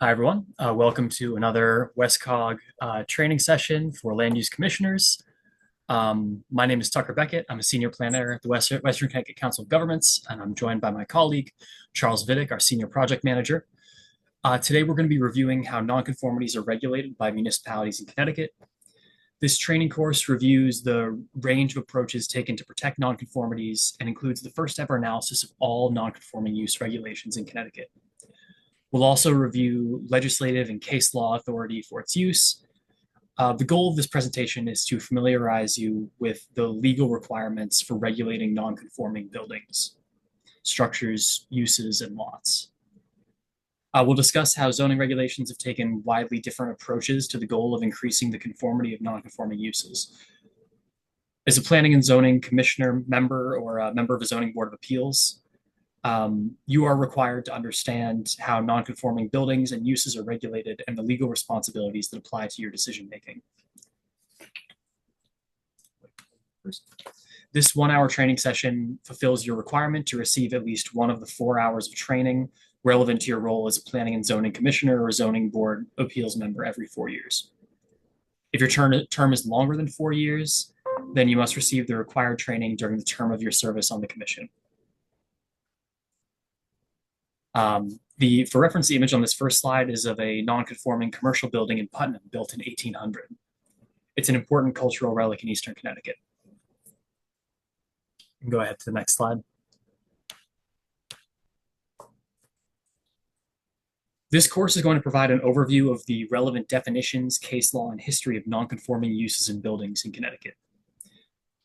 Hi, everyone. Welcome to another WestCog training session for land use commissioners. My name is Tucker Beckett. I'm a senior planner at the Western Connecticut Council of Governments, and I'm joined by my colleague, Charles Vidic, our senior project manager. Today, we're going to be reviewing how nonconformities are regulated by municipalities in Connecticut. This training course reviews the range of approaches taken to protect nonconformities and includes the first ever analysis of all nonconforming use regulations in Connecticut. We'll also review legislative and case law authority for its use. The goal of this presentation is to familiarize you with the legal requirements for regulating nonconforming buildings, structures, uses, and lots. We'll discuss how zoning regulations have taken widely different approaches to the goal of increasing the conformity of nonconforming uses. As a planning and zoning commissioner member or a member of a zoning board of appeals, you are required to understand how nonconforming buildings and uses are regulated and the legal responsibilities that apply to your decision making. This 1-hour training session fulfills your requirement to receive at least one of the 4 hours of training relevant to your role as a planning and zoning commissioner or zoning board appeals member every 4 years. If your term is longer than 4 years, then you must receive the required training during the term of your service on the commission. For reference, the image on this first slide is of a non-conforming commercial building in Putnam built in 1800. It's an important cultural relic in Eastern Connecticut. Go ahead to the next slide. This course is going to provide an overview of the relevant definitions, case law, and history of non-conforming uses in buildings in Connecticut.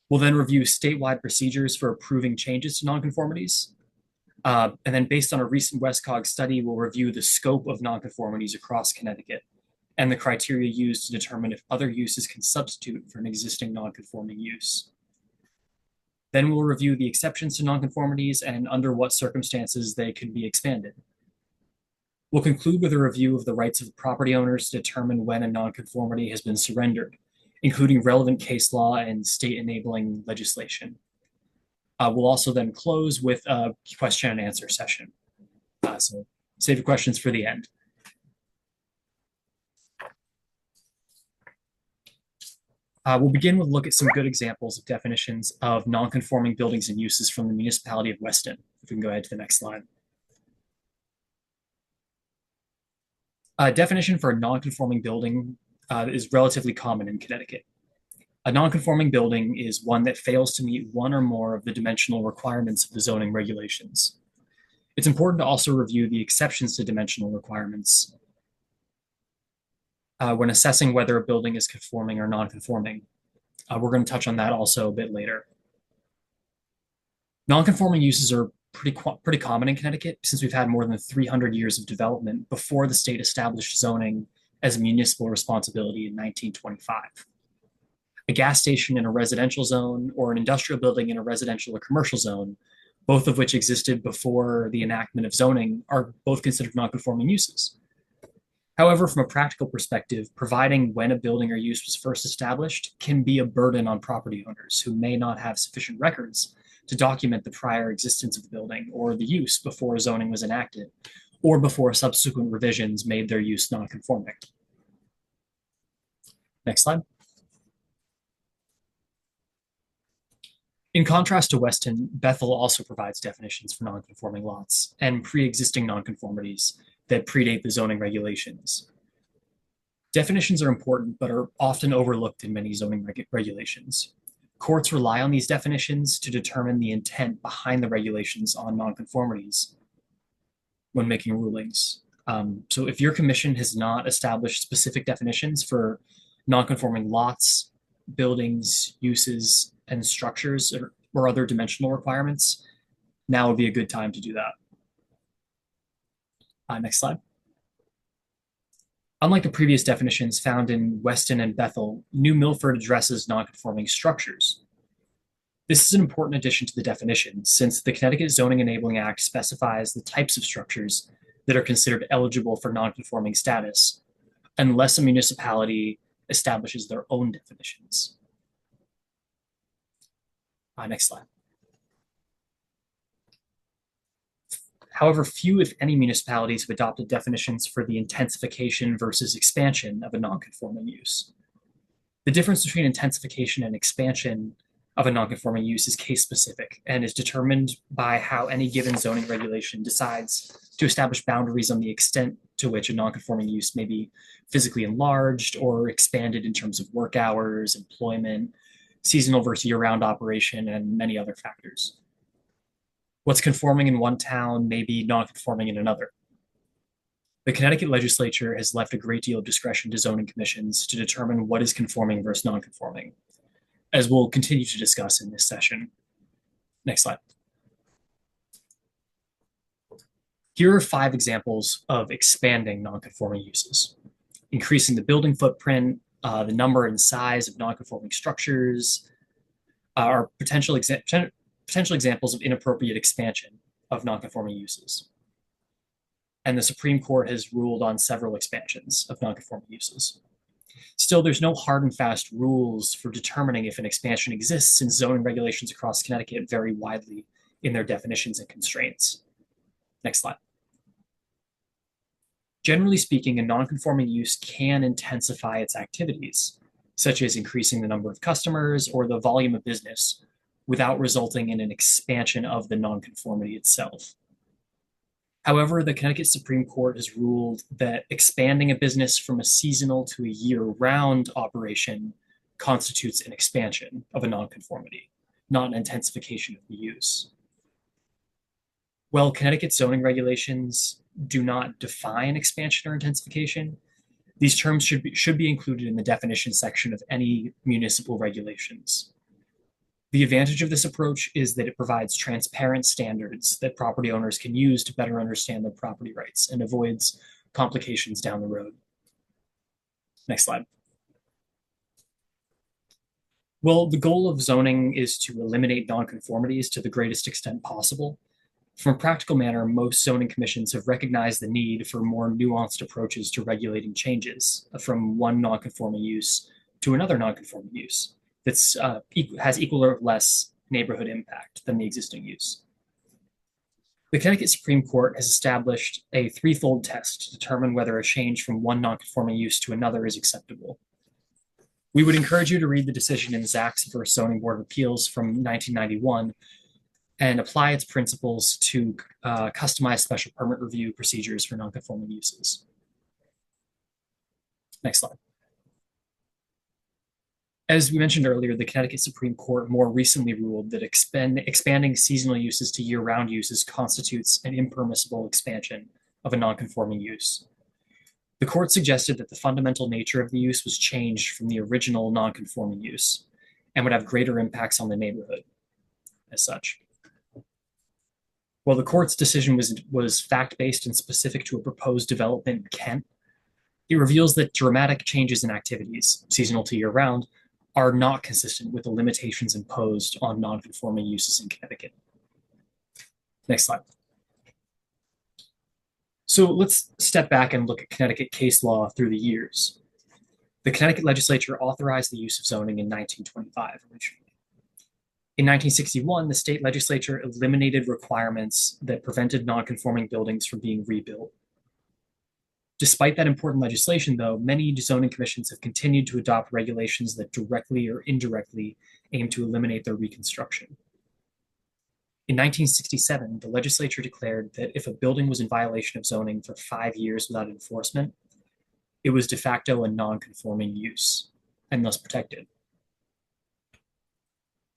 We'll then review statewide procedures for approving changes to nonconformities. And then based on a recent WestCog study, we'll review the scope of nonconformities across Connecticut and the criteria used to determine if other uses can substitute for an existing nonconforming use. Then we'll review the exceptions to nonconformities and under what circumstances they can be expanded. We'll conclude with a review of the rights of property owners to determine when a nonconformity has been surrendered, including relevant case law and state enabling legislation. We'll also then close with a question and answer session. So save your questions for the end. We'll begin with a look at some good examples of definitions of nonconforming buildings and uses from the municipality of Weston. If we can go ahead to the next slide. A definition for a nonconforming building is relatively common in Connecticut. A nonconforming building is one that fails to meet one or more of the dimensional requirements of the zoning regulations. It's important to also review the exceptions to dimensional requirements when assessing whether a building is conforming or non-conforming. We're going to touch on that also a bit later. Non-conforming uses are pretty common in Connecticut since we've had more than 300 years of development before the state established zoning as a municipal responsibility in 1925. A gas station in a residential zone or an industrial building in a residential or commercial zone, both of which existed before the enactment of zoning, are both considered nonconforming uses. However, from a practical perspective, providing when a building or use was first established can be a burden on property owners who may not have sufficient records to document the prior existence of the building or the use before zoning was enacted, or before subsequent revisions made their use nonconforming. Next slide. In contrast to Weston, Bethel also provides definitions for nonconforming lots and pre-existing nonconformities that predate the zoning regulations. Definitions are important, but are often overlooked in many zoning regulations. Courts rely on these definitions to determine the intent behind the regulations on nonconformities when making rulings. So if your commission has not established specific definitions for nonconforming lots, buildings, uses, and structures or other dimensional requirements, now would be a good time to do that. Next slide. Unlike the previous definitions found in Weston and Bethel, New Milford addresses nonconforming structures. This is an important addition to the definition, since the Connecticut Zoning Enabling Act specifies the types of structures that are considered eligible for nonconforming status, unless a municipality establishes their own definitions. Next slide. However, few, if any, municipalities have adopted definitions for the intensification versus expansion of a nonconforming use. The difference between intensification and expansion of a nonconforming use is case specific and is determined by how any given zoning regulation decides to establish boundaries on the extent to which a nonconforming use may be physically enlarged or expanded in terms of work hours, employment, seasonal versus year-round operation, and many other factors. What's conforming in one town may be nonconforming in another. The Connecticut legislature has left a great deal of discretion to zoning commissions to determine what is conforming versus nonconforming, as we'll continue to discuss in this session. Next slide. Here are 5 examples of expanding nonconforming uses: increasing the building footprint, the number and size of nonconforming structures, are potential examples of inappropriate expansion of nonconforming uses. And the Supreme Court has ruled on several expansions of nonconforming uses. Still, there's no hard and fast rules for determining if an expansion exists, since zoning regulations across Connecticut vary widely in their definitions and constraints. Next slide. Generally speaking, a nonconforming use can intensify its activities, such as increasing the number of customers or the volume of business, without resulting in an expansion of the nonconformity itself. However, the Connecticut Supreme Court has ruled that expanding a business from a seasonal to a year-round operation constitutes an expansion of a nonconformity, not an intensification of the use. While Connecticut zoning regulations do not define expansion or intensification, these terms should be included in the definition section of any municipal regulations. The advantage of this approach is that it provides transparent standards that property owners can use to better understand their property rights and avoids complications down the road. Next slide. Well, the goal of zoning is to eliminate nonconformities to the greatest extent possible. From a practical manner, most zoning commissions have recognized the need for more nuanced approaches to regulating changes from one nonconforming use to another nonconforming use that has equal or less neighborhood impact than the existing use. The Connecticut Supreme Court has established a threefold test to determine whether a change from one nonconforming use to another is acceptable. We would encourage you to read the decision in Zacks v. Zoning Board of Appeals from 1991 and apply its principles to customize special permit review procedures for nonconforming uses. Next slide. As we mentioned earlier, the Connecticut Supreme Court more recently ruled that expanding seasonal uses to year-round uses constitutes an impermissible expansion of a nonconforming use. The court suggested that the fundamental nature of the use was changed from the original nonconforming use and would have greater impacts on the neighborhood as such. While the court's decision was fact-based and specific to a proposed development in Kent, it reveals that dramatic changes in activities, seasonal to year-round, are not consistent with the limitations imposed on nonconforming uses in Connecticut. Next slide. So let's step back and look at Connecticut case law through the years. The Connecticut legislature authorized the use of zoning in 1925 originally. In 1961, the state legislature eliminated requirements that prevented nonconforming buildings from being rebuilt. Despite that important legislation, though, many zoning commissions have continued to adopt regulations that directly or indirectly aim to eliminate their reconstruction. In 1967, the legislature declared that if a building was in violation of zoning for 5 years without enforcement, it was de facto a non-conforming use and thus protected.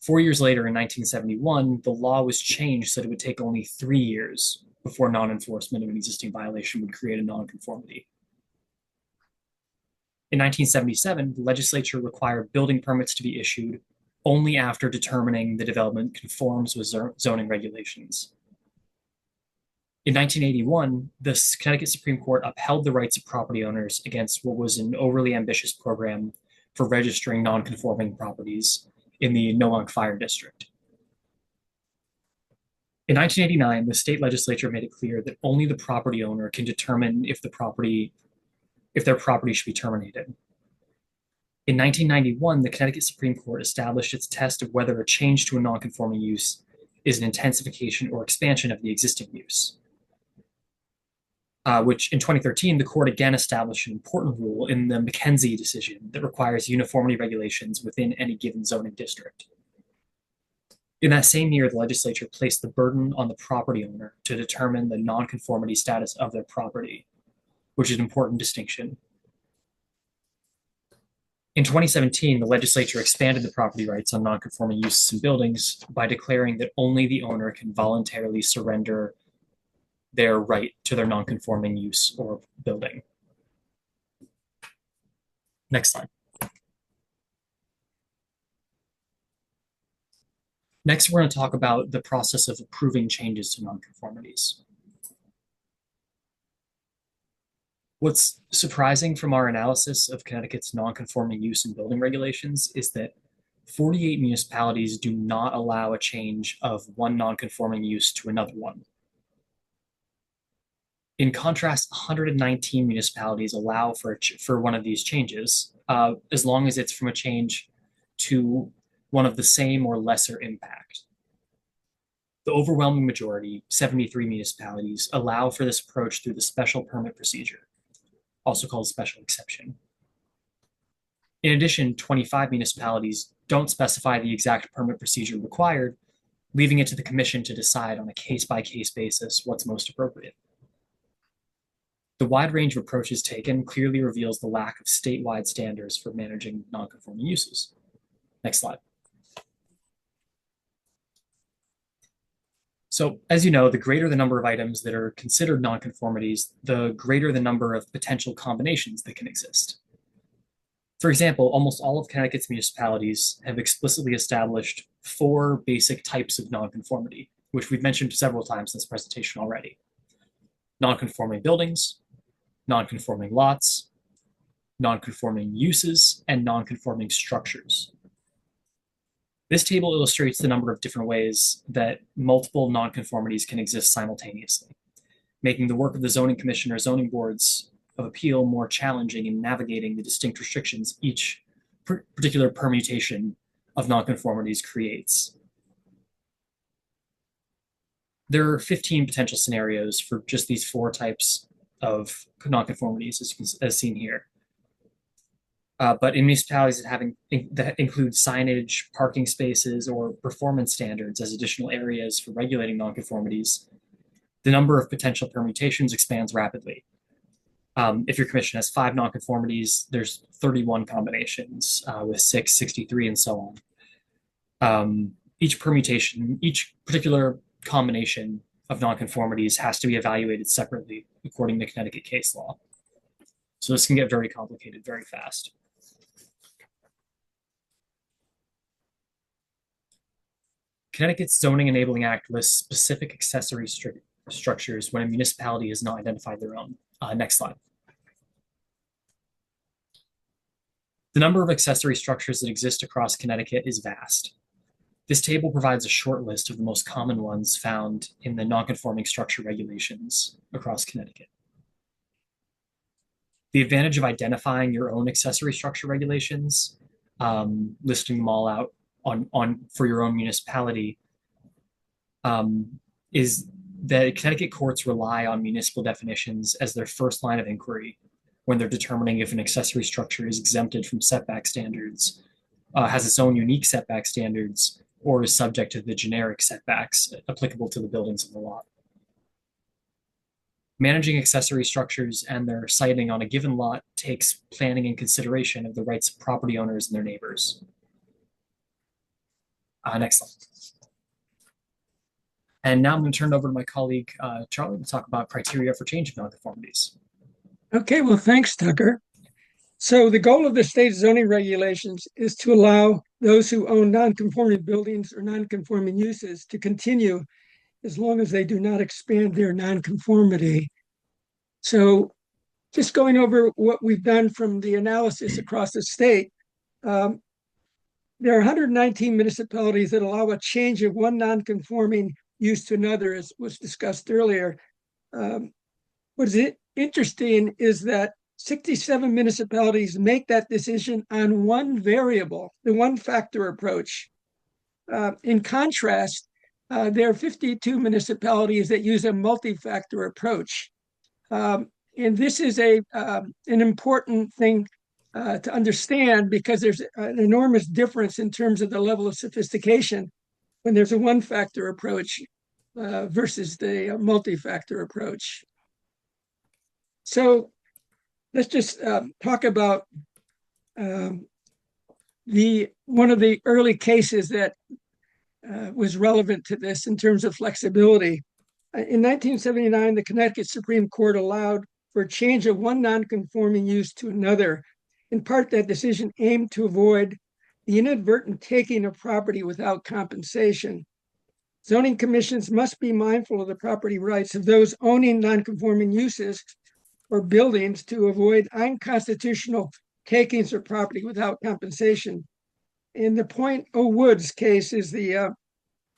4 years later, in 1971, the law was changed so that it would take only 3 years before non-enforcement of an existing violation would create a non-conformity. In 1977, the legislature required building permits to be issued only after determining the development conforms with zoning regulations. In 1981, the Connecticut Supreme Court upheld the rights of property owners against what was an overly ambitious program for registering non-conforming properties in the Nowunk Fire District. In 1989, the state legislature made it clear that only the property owner can determine if their property should be terminated. In 1991, the Connecticut Supreme Court established its test of whether a change to a nonconforming use is an intensification or expansion of the existing use. which in 2013, the court again established an important rule in the McKenzie decision that requires uniformity regulations within any given zoning district. In that same year, the legislature placed the burden on the property owner to determine the nonconformity status of their property, which is an important distinction. In 2017, the legislature expanded the property rights on nonconforming uses in buildings by declaring that only the owner can voluntarily surrender their right to their nonconforming use or building. Next slide. Next, we're going to talk about the process of approving changes to nonconformities. What's surprising from our analysis of Connecticut's nonconforming use and building regulations is that 48 municipalities do not allow a change of one nonconforming use to another one. In contrast, 119 municipalities allow for one of these changes, as long as it's from a change to one of the same or lesser impact. The overwhelming majority, 73 municipalities, allow for this approach through the special permit procedure, also called special exception. In addition, 25 municipalities don't specify the exact permit procedure required, leaving it to the commission to decide on a case-by-case basis what's most appropriate. The wide range of approaches taken clearly reveals the lack of statewide standards for managing nonconforming uses. Next slide. So, as you know, the greater the number of items that are considered nonconformities, the greater the number of potential combinations that can exist. For example, almost all of Connecticut's municipalities have explicitly established 4 basic types of nonconformity, which we've mentioned several times in this presentation already. Nonconforming buildings, nonconforming lots, nonconforming uses, and nonconforming structures. This table illustrates the number of different ways that multiple nonconformities can exist simultaneously, making the work of the zoning commission or zoning boards of appeal more challenging in navigating the distinct restrictions each particular permutation of nonconformities creates. There are 15 potential scenarios for just these 4 types of nonconformities, as seen here. But in municipalities that include signage, parking spaces, or performance standards as additional areas for regulating nonconformities, the number of potential permutations expands rapidly. If your commission has 5 nonconformities, there's 31 combinations with 6, 63, and so on. Each particular combination of nonconformities has to be evaluated separately according to Connecticut case law. So this can get very complicated very fast. Connecticut's Zoning Enabling Act lists specific accessory structures when a municipality has not identified their own. Next slide. The number of accessory structures that exist across Connecticut is vast. This table provides a short list of the most common ones found in the nonconforming structure regulations across Connecticut. The advantage of identifying your own accessory structure regulations, listing them all out for your own municipality, is that Connecticut courts rely on municipal definitions as their first line of inquiry when they're determining if an accessory structure is exempted from setback standards, has its own unique setback standards, or is subject to the generic setbacks applicable to the buildings of the lot. Managing accessory structures and their siting on a given lot takes planning and consideration of the rights of property owners and their neighbors. Next slide. And now I'm going to turn it over to my colleague, Charlie, to talk about criteria for change of nonconformities. Okay, well, thanks, Tucker. So the goal of the state zoning regulations is to allow those who own nonconforming buildings or nonconforming uses to continue as long as they do not expand their nonconformity. So just going over what we've done from the analysis across the state, there are 119 municipalities that allow a change of one nonconforming use to another, as was discussed earlier. What is interesting is that 67 municipalities make that decision on one variable, the one factor approach. In contrast, there are 52 municipalities that use a multi-factor approach. And this is an important thing to understand because there's an enormous difference in terms of the level of sophistication when there's a one-factor approach versus the multi-factor approach. So let's just talk about one of the early cases that was relevant to this in terms of flexibility. In 1979, the Connecticut Supreme Court allowed for a change of one nonconforming use to another. In part, that decision aimed to avoid the inadvertent taking of property without compensation. Zoning commissions must be mindful of the property rights of those owning nonconforming uses or buildings to avoid unconstitutional takings of property without compensation. In the Point O' Woods case is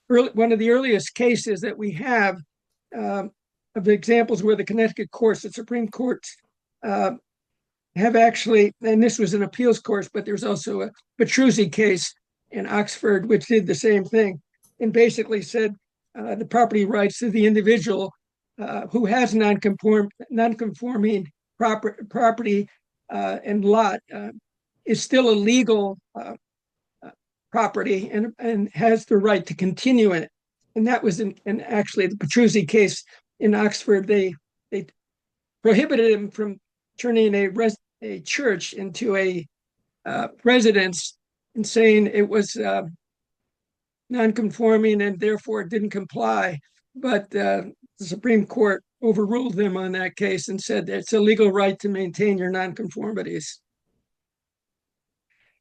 one of the earliest cases that we have of examples where the Connecticut courts, the Supreme Courts, have actually, and this was an appeals course, but there's also a Petruzzi case in Oxford, which did the same thing and basically said the property rights of the individual who has nonconforming property and lot is still a legal property and has the right to continue it. And that was actually the Petruzzi case in Oxford. They prohibited him from turning a church into a residence and saying it was non-conforming and therefore it didn't comply. But the Supreme Court overruled them on that case and said that it's a legal right to maintain your non-conformities.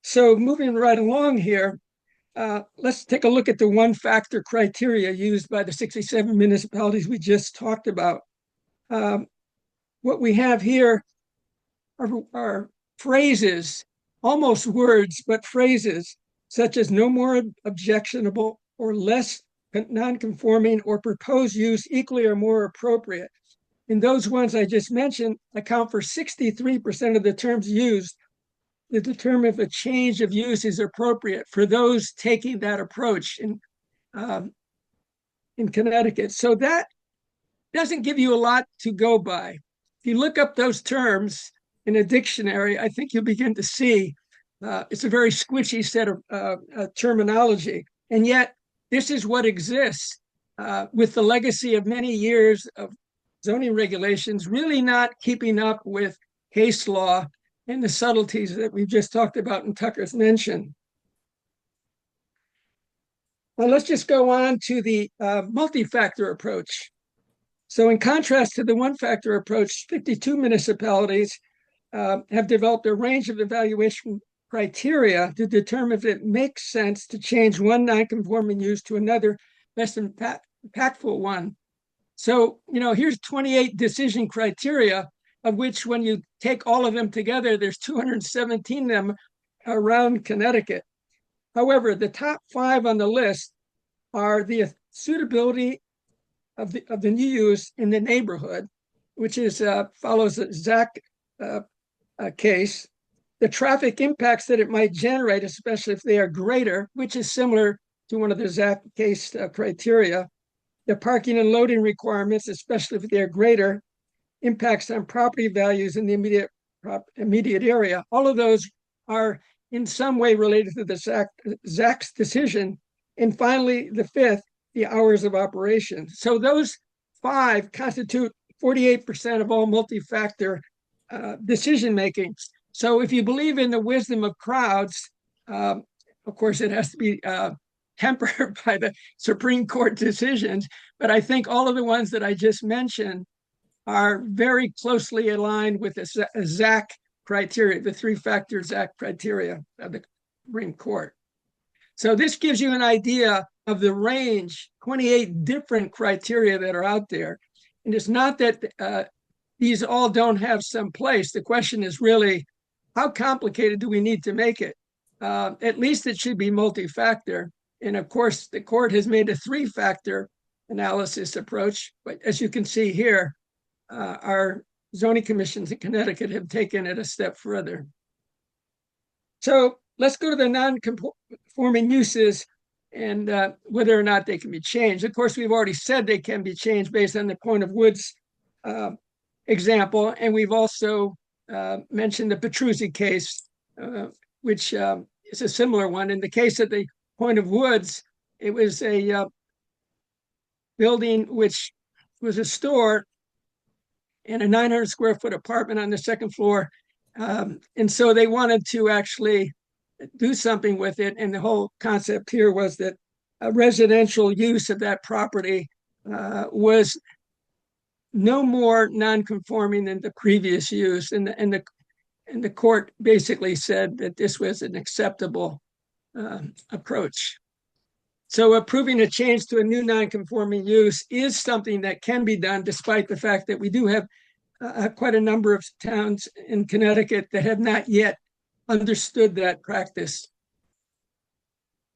So moving right along here, let's take a look at the one-factor criteria used by the 67 municipalities we just talked about. What we have here are phrases, almost words, but phrases such as no more objectionable or less non-conforming or proposed use equally or more appropriate. And those ones I just mentioned account for 63% of the terms used to determine if a change of use is appropriate for those taking that approach in Connecticut. So that doesn't give you a lot to go by. If you look up those terms in a dictionary, I think you'll begin to see it's a very squishy set of terminology. And yet, this is what exists with the legacy of many years of zoning regulations really not keeping up with case law and the subtleties that we've just talked about and Tucker's mentioned. Well, let's just go on to the multi-factor approach. So in contrast to the one-factor approach, 52 municipalities have developed a range of evaluation criteria to determine if it makes sense to change one non-conforming use to another less impactful one. So, here's 28 decision criteria, of which when you take all of them together, there's 217 of them around Connecticut. However, the top 5 on the list are the suitability of the new use in the neighborhood, which is follows the Zach case, the traffic impacts that it might generate, especially if they are greater, which is similar to one of the Zach case criteria, the parking and loading requirements, especially if they're greater, impacts on property values in the immediate area. All of those are in some way related to the Zach's decision. And finally, the 5th, the hours of operation. So those 5 constitute 48% of all multi-factor decision making. So if you believe in the wisdom of crowds, of course, it has to be tempered by the Supreme Court decisions. But I think all of the ones that I just mentioned are very closely aligned with the Zach criteria, the 3-factor Zach criteria of the Supreme Court. So this gives you an idea of the range, 28 different criteria that are out there. And it's not that these all don't have some place. The question is really, how complicated do we need to make it? At least it should be multi-factor. And of course, the court has made a 3-factor analysis approach. But as you can see here, our zoning commissions in Connecticut have taken it a step further. So let's go to the non-conforming uses and whether or not they can be changed. Of course, we've already said they can be changed based on the Point of Woods example. And we've also mentioned the Petruzzi case, which is a similar one. In the case of the Point of Woods, it was a building which was a store and a 900 square foot apartment on the second floor. And so they wanted to actually do something with it. And the whole concept here was that a residential use of that property was no more non-conforming than the previous use. And the court basically said that this was an acceptable approach. So approving a change to a new non-conforming use is something that can be done, despite the fact that we do have quite a number of towns in Connecticut that have not yet understood that practice.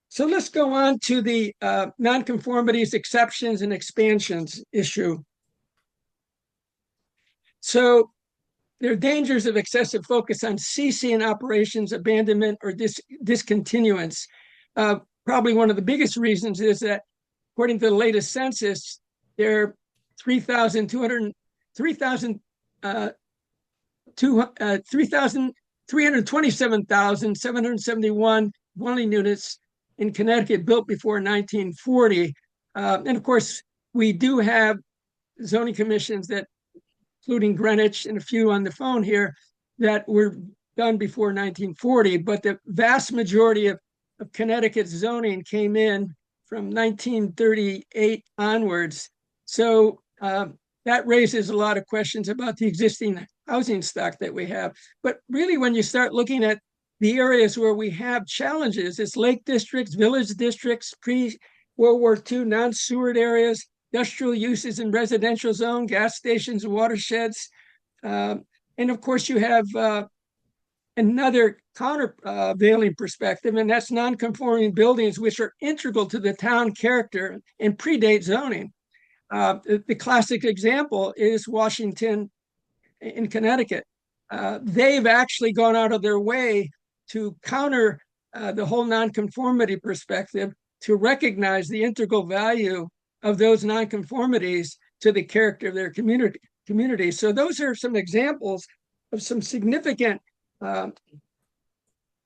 So let's go on to the nonconformities, exceptions, and expansions issue. So there are dangers of excessive focus on ceasing operations, abandonment, or discontinuance. Probably one of the biggest reasons is that, according to the latest census, there are 327,771 dwelling units in Connecticut built before 1940. And of course, we do have zoning commissions that, including Greenwich and a few on the phone here, that were done before 1940, but the vast majority of Connecticut's zoning came in from 1938 onwards. So that raises a lot of questions about the existing housing stock that we have. But really, when you start looking at the areas where we have challenges, it's lake districts, village districts, pre-World War II non-sewered areas, industrial uses in residential zone, gas stations, watersheds. And of course, you have another countervailing perspective, and that's non-conforming buildings, which are integral to the town character and predate zoning. The classic example is Washington in Connecticut. They've actually gone out of their way to counter the whole nonconformity perspective, to recognize the integral value of those nonconformities to the character of their community. So those are some examples of some significant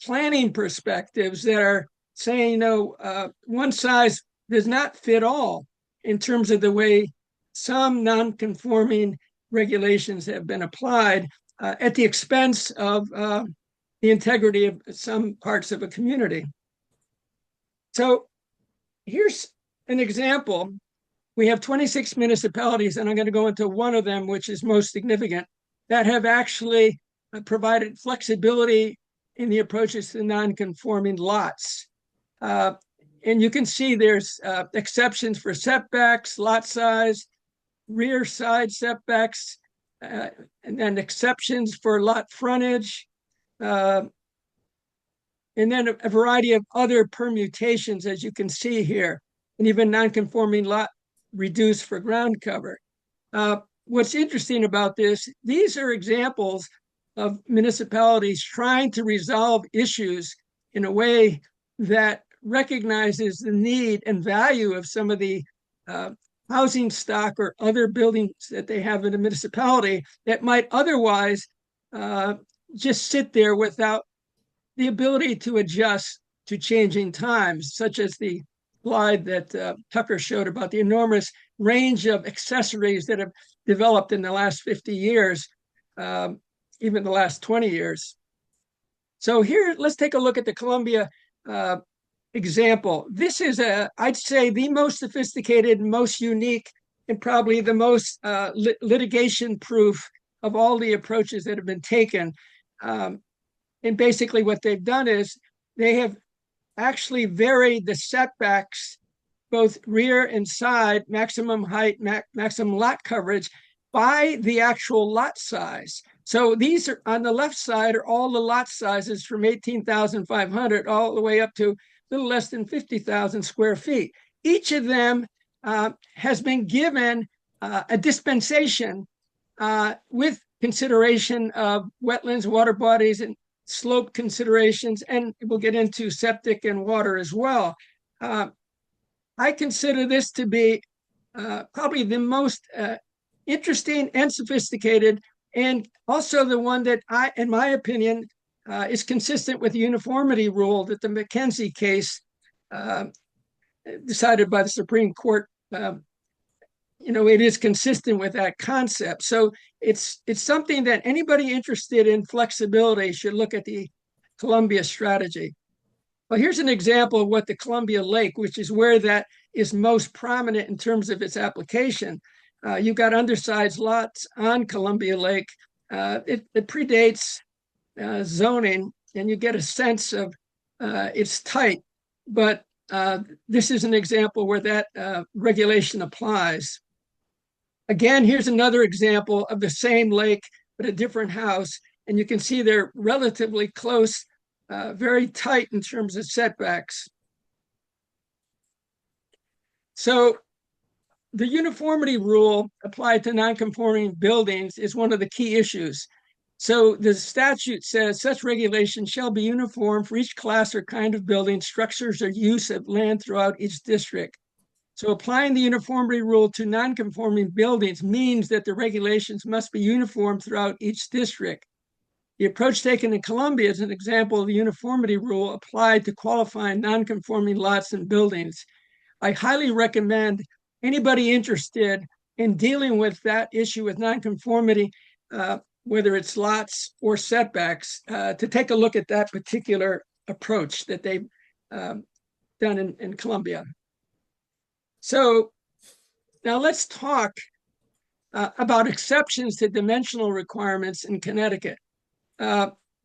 planning perspectives that are saying, one size does not fit all in terms of the way some non-conforming regulations have been applied at the expense of the integrity of some parts of a community. So here's an example. We have 26 municipalities, and I'm going to go into one of them, which is most significant, that have actually provided flexibility in the approaches to non-conforming lots. And you can see there's exceptions for setbacks, lot size, rear side setbacks, and then exceptions for lot frontage, and then a variety of other permutations, as you can see here, and even non-conforming lot reduced for ground cover. What's interesting about this, these are examples of municipalities trying to resolve issues in a way that recognizes the need and value of some of the housing stock or other buildings that they have in a municipality that might otherwise just sit there without the ability to adjust to changing times, such as the slide that Tucker showed about the enormous range of accessories that have developed in the last 50 years, even the last 20 years. So here, let's take a look at the Columbia example. This is, I'd say, the most sophisticated, most unique, and probably the most litigation-proof of all the approaches that have been taken. And basically what they've done is they have actually varied the setbacks, both rear and side, maximum height, maximum lot coverage, by the actual lot size. So these are on the left side are all the lot sizes from 18,500 all the way up to a little less than 50,000 square feet. Each of them has been given a dispensation with consideration of wetlands, water bodies, and slope considerations, and we'll get into septic and water as well. I consider this to be probably the most interesting and sophisticated, and also the one that in my opinion, is consistent with the uniformity rule that the McKenzie case uh, decided by the Supreme Court. It is consistent with that concept. So it's something that anybody interested in flexibility should look at the Columbia strategy. Well, here's an example of what the Columbia Lake, which is where that is most prominent in terms of its application. You've got undersized lots on Columbia Lake. It predates zoning, and you get a sense of it's tight, but this is an example where that regulation applies. Again, here's another example of the same lake, but a different house. And you can see they're relatively close, very tight in terms of setbacks. So the uniformity rule applied to non-conforming buildings is one of the key issues. So the statute says such regulations shall be uniform for each class or kind of building, structures, or use of land throughout each district. So applying the uniformity rule to non-conforming buildings means that the regulations must be uniform throughout each district. The approach taken in Columbia is an example of the uniformity rule applied to qualifying non-conforming lots and buildings. I highly recommend anybody interested in dealing with that issue with nonconformity, whether it's lots or setbacks, to take a look at that particular approach that they've done in Columbia. So now let's talk about exceptions to dimensional requirements in Connecticut.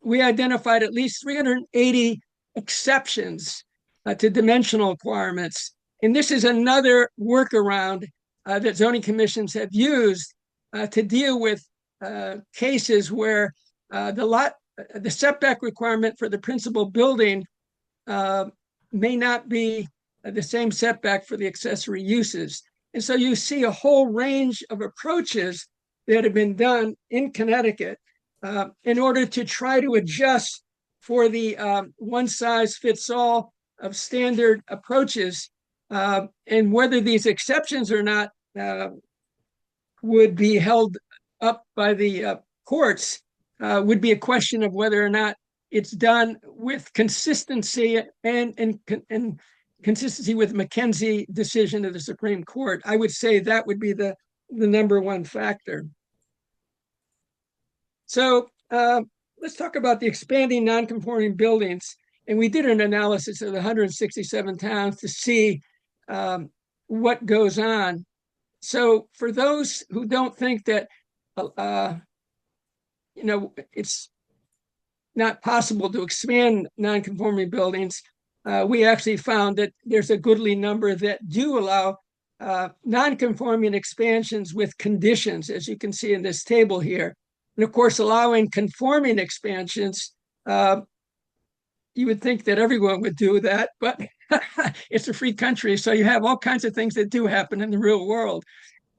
We identified at least 380 exceptions to dimensional requirements. And this is another workaround that zoning commissions have used to deal with cases where the setback requirement for the principal building may not be the same setback for the accessory uses. And so you see a whole range of approaches that have been done in Connecticut in order to try to adjust for the one size fits all of standard approaches. And whether these exceptions or not would be held up by the courts would be a question of whether or not it's done with consistency and consistency with McKenzie decision of the Supreme Court. I would say that would be the number one factor. So let's talk about the expanding non-conforming buildings. And we did an analysis of the 167 towns to see what goes on. So for those who don't think that, it's not possible to expand non-conforming buildings, we actually found that there's a goodly number that do allow non-conforming expansions with conditions, as you can see in this table here. And of course, allowing conforming expansions, you would think that everyone would do that, but it's a free country. So you have all kinds of things that do happen in the real world.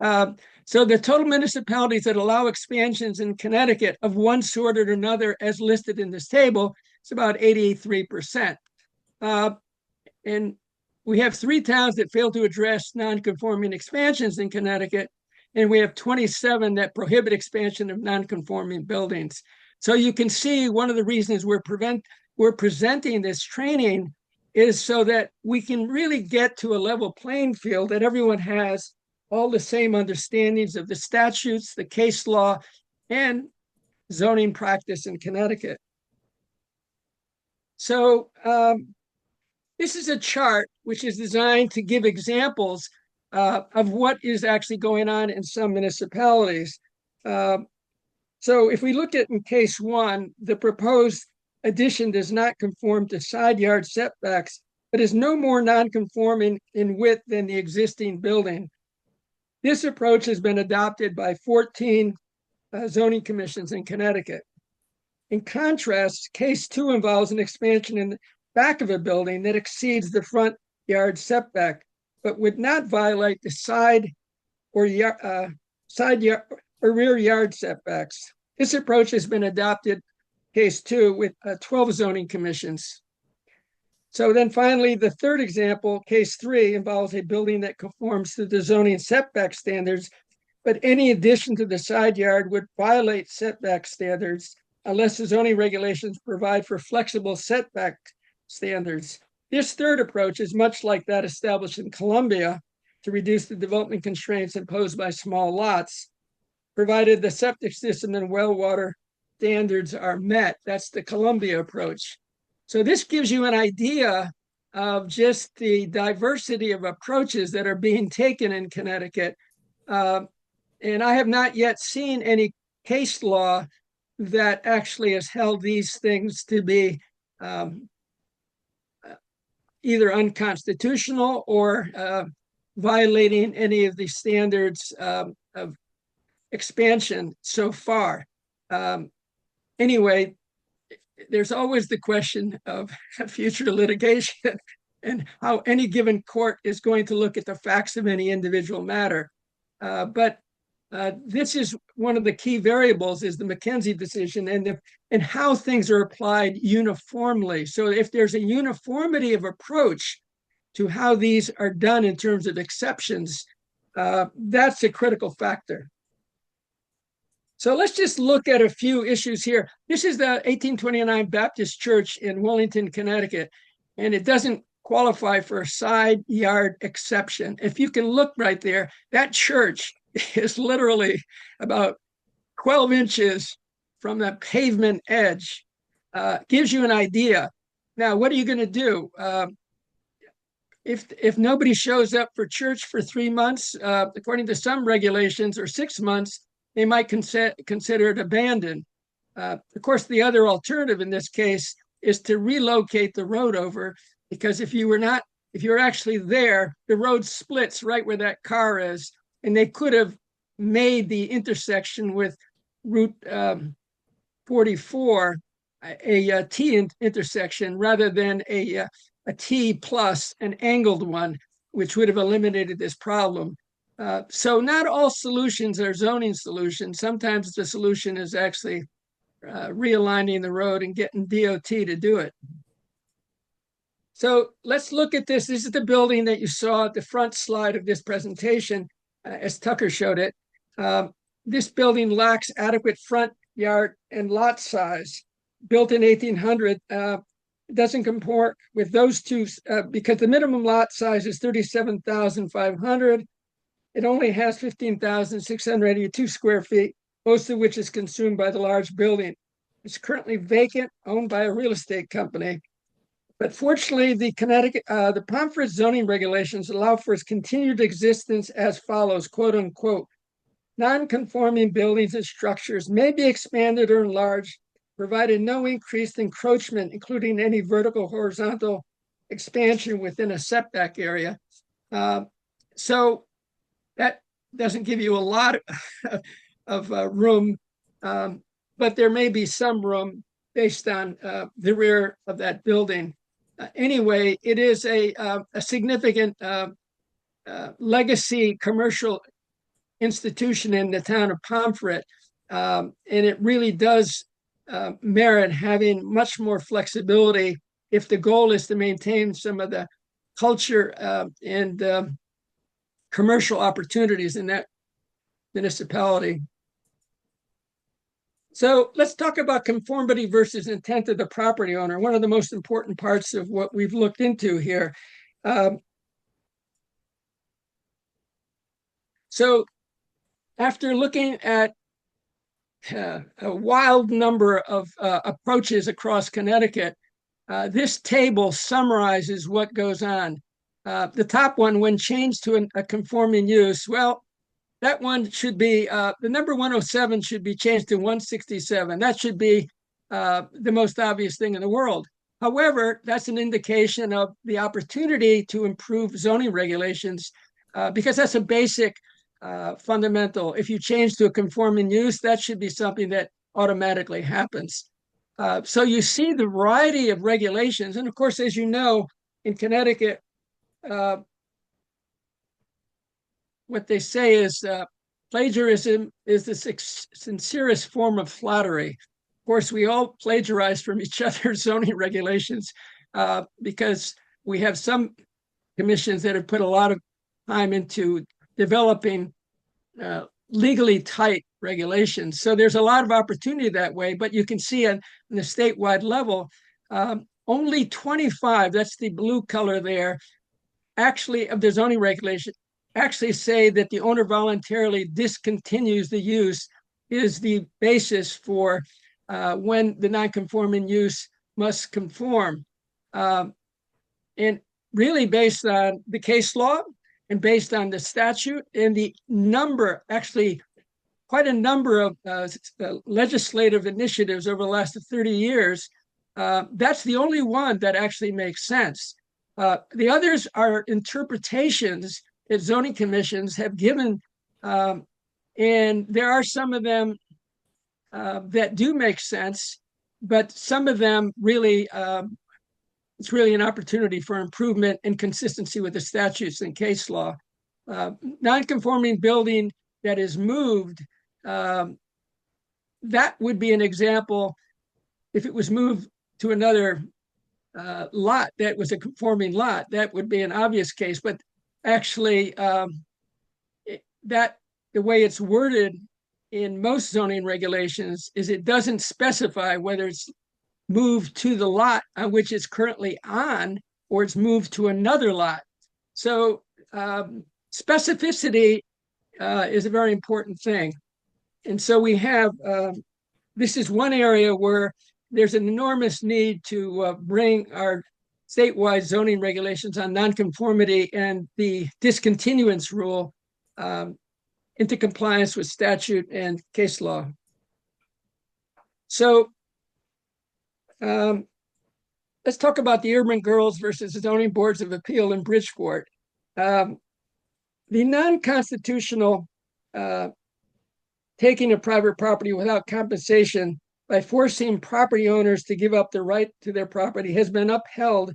So the total municipalities that allow expansions in Connecticut of one sort or another, as listed in this table, is about 83%. And we have 3 towns that fail to address non-conforming expansions in Connecticut, and we have 27 that prohibit expansion of non-conforming buildings. So you can see one of the reasons we're presenting this training is so that we can really get to a level playing field, that everyone has all the same understandings of the statutes, the case law, and zoning practice in Connecticut. So this is a chart which is designed to give examples of what is actually going on in some municipalities. So if we look at in case 1, the proposed addition does not conform to side yard setbacks, but is no more non-conforming in width than the existing building. This approach has been adopted by 14 zoning commissions in Connecticut. In contrast, case 2 involves an expansion in the back of a building that exceeds the front yard setback, but would not violate the side yard or rear yard setbacks. This approach has been adopted, case 2, with 12 zoning commissions. So then finally, the third example, case 3, involves a building that conforms to the zoning setback standards, but any addition to the side yard would violate setback standards unless the zoning regulations provide for flexible setback standards. This third approach is much like that established in Columbia to reduce the development constraints imposed by small lots, provided the septic system and well water standards are met. That's the Columbia approach. So this gives you an idea of just the diversity of approaches that are being taken in Connecticut. And I have not yet seen any case law that actually has held these things to be either unconstitutional or violating any of the standards of expansion so far. Anyway, there's always the question of future litigation and how any given court is going to look at the facts of any individual matter. But this is one of the key variables is the McKenzie decision and how things are applied uniformly. So if there's a uniformity of approach to how these are done in terms of exceptions, that's a critical factor. So let's just look at a few issues here. This is the 1829 Baptist Church in Wellington, Connecticut, and it doesn't qualify for a side yard exception. If you can look right there, that church is literally about 12 inches from the pavement edge. Gives you an idea. Now, what are you going to do? If nobody shows up for church for 3 months, according to some regulations, or 6 months, they might consider it abandoned. Of course, the other alternative in this case is to relocate the road over, because if you're actually there, the road splits right where that car is, and they could have made the intersection with Route 44 a T intersection rather than a T plus an angled one, which would have eliminated this problem. So not all solutions are zoning solutions. Sometimes the solution is actually realigning the road and getting DOT to do it. So let's look at this. This is the building that you saw at the front slide of this presentation, as Tucker showed it. This building lacks adequate front yard and lot size. Built in 1800, doesn't comport with those two because the minimum lot size is 37,500. It only has 15,682 square feet, most of which is consumed by the large building. It's currently vacant, owned by a real estate company. But fortunately, the Pomfret zoning regulations allow for its continued existence as follows, quote unquote, non-conforming buildings and structures may be expanded or enlarged, provided no increased encroachment, including any vertical, horizontal expansion within a setback area. So that doesn't give you a lot of room, but there may be some room based on the rear of that building. Anyway, it is a significant legacy commercial institution in the town of Pomfret, and it really does merit having much more flexibility if the goal is to maintain some of the culture and commercial opportunities in that municipality. So let's talk about conformity versus intent of the property owner, one of the most important parts of what we've looked into here. So after looking at a wild number of approaches across Connecticut, this table summarizes what goes on. The top one, when changed to a conforming use, well, that one should be, the number 107 should be changed to 167. That should be the most obvious thing in the world. However, that's an indication of the opportunity to improve zoning regulations because that's a basic fundamental. If you change to a conforming use, that should be something that automatically happens. So you see the variety of regulations. And of course, as you know, in Connecticut, what they say is plagiarism is the sincerest form of flattery. Of course, we all plagiarize from each other's zoning regulations because we have some commissions that have put a lot of time into developing legally tight regulations. So there's a lot of opportunity that way, but you can see on the statewide level, only 25, that's the blue color there, actually of the zoning regulation, actually say that the owner voluntarily discontinues the use is the basis for when the non-conforming use must conform. And really based on the case law and based on the statute and the number, actually quite a number of legislative initiatives over the last 30 years, that's the only one that actually makes sense. The others are interpretations that zoning commissions have given, and there are some of them that do make sense, but some of them really, it's really an opportunity for improvement and consistency with the statutes and case law. Non-conforming building that is moved, that would be an example if it was moved to another lot that was a conforming lot, that would be an obvious case. But actually, that the way it's worded in most zoning regulations is it doesn't specify whether it's moved to the lot on which it's currently on or it's moved to another lot. So specificity is a very important thing. And so we have, this is one area where there's an enormous need to bring our statewide zoning regulations on nonconformity and the discontinuance rule into compliance with statute and case law. So let's talk about the urban girls versus the zoning boards of appeal in Bridgeport. The non-constitutional taking of private property without compensation by forcing property owners to give up the right to their property has been upheld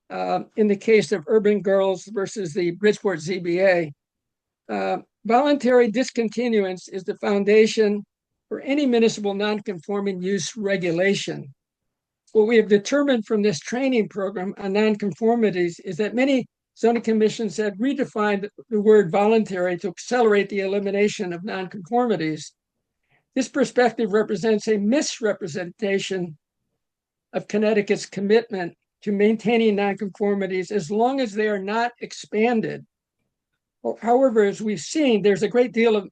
in the case of urban girls versus the Bridgeport ZBA. Voluntary discontinuance is the foundation for any municipal nonconforming use regulation. What we have determined from this training program on nonconformities is that many zoning commissions have redefined the word voluntary to accelerate the elimination of nonconformities. This perspective represents a misrepresentation of Connecticut's commitment to maintaining nonconformities as long as they are not expanded. However, as we've seen, there's a great deal of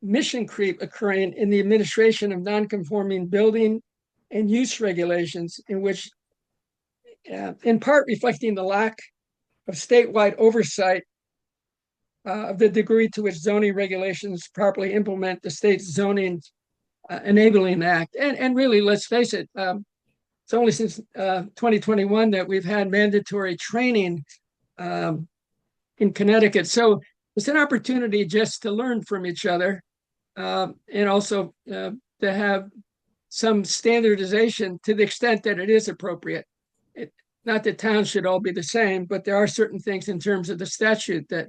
mission creep occurring in the administration of nonconforming building and use regulations, in which, in part reflecting the lack of statewide oversight of the degree to which zoning regulations properly implement the state's zoning enabling act. And really, let's face it, it's only since 2021 that we've had mandatory training in Connecticut. So it's an opportunity just to learn from each other and also to have some standardization to the extent that it is appropriate. Not that towns should all be the same, but there are certain things in terms of the statute that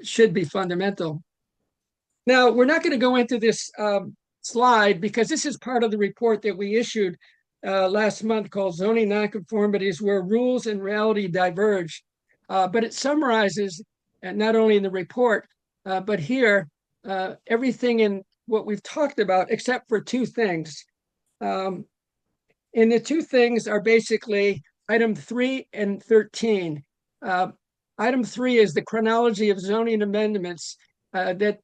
should be fundamental. Now, we're not going to go into this slide because this is part of the report that we issued last month called Zoning Nonconformities, where rules and reality diverge. But it summarizes, not only in the report, but here, everything in what we've talked about, except for two things. And the two things are basically item 3 and 13. Item 3 is the chronology of zoning amendments that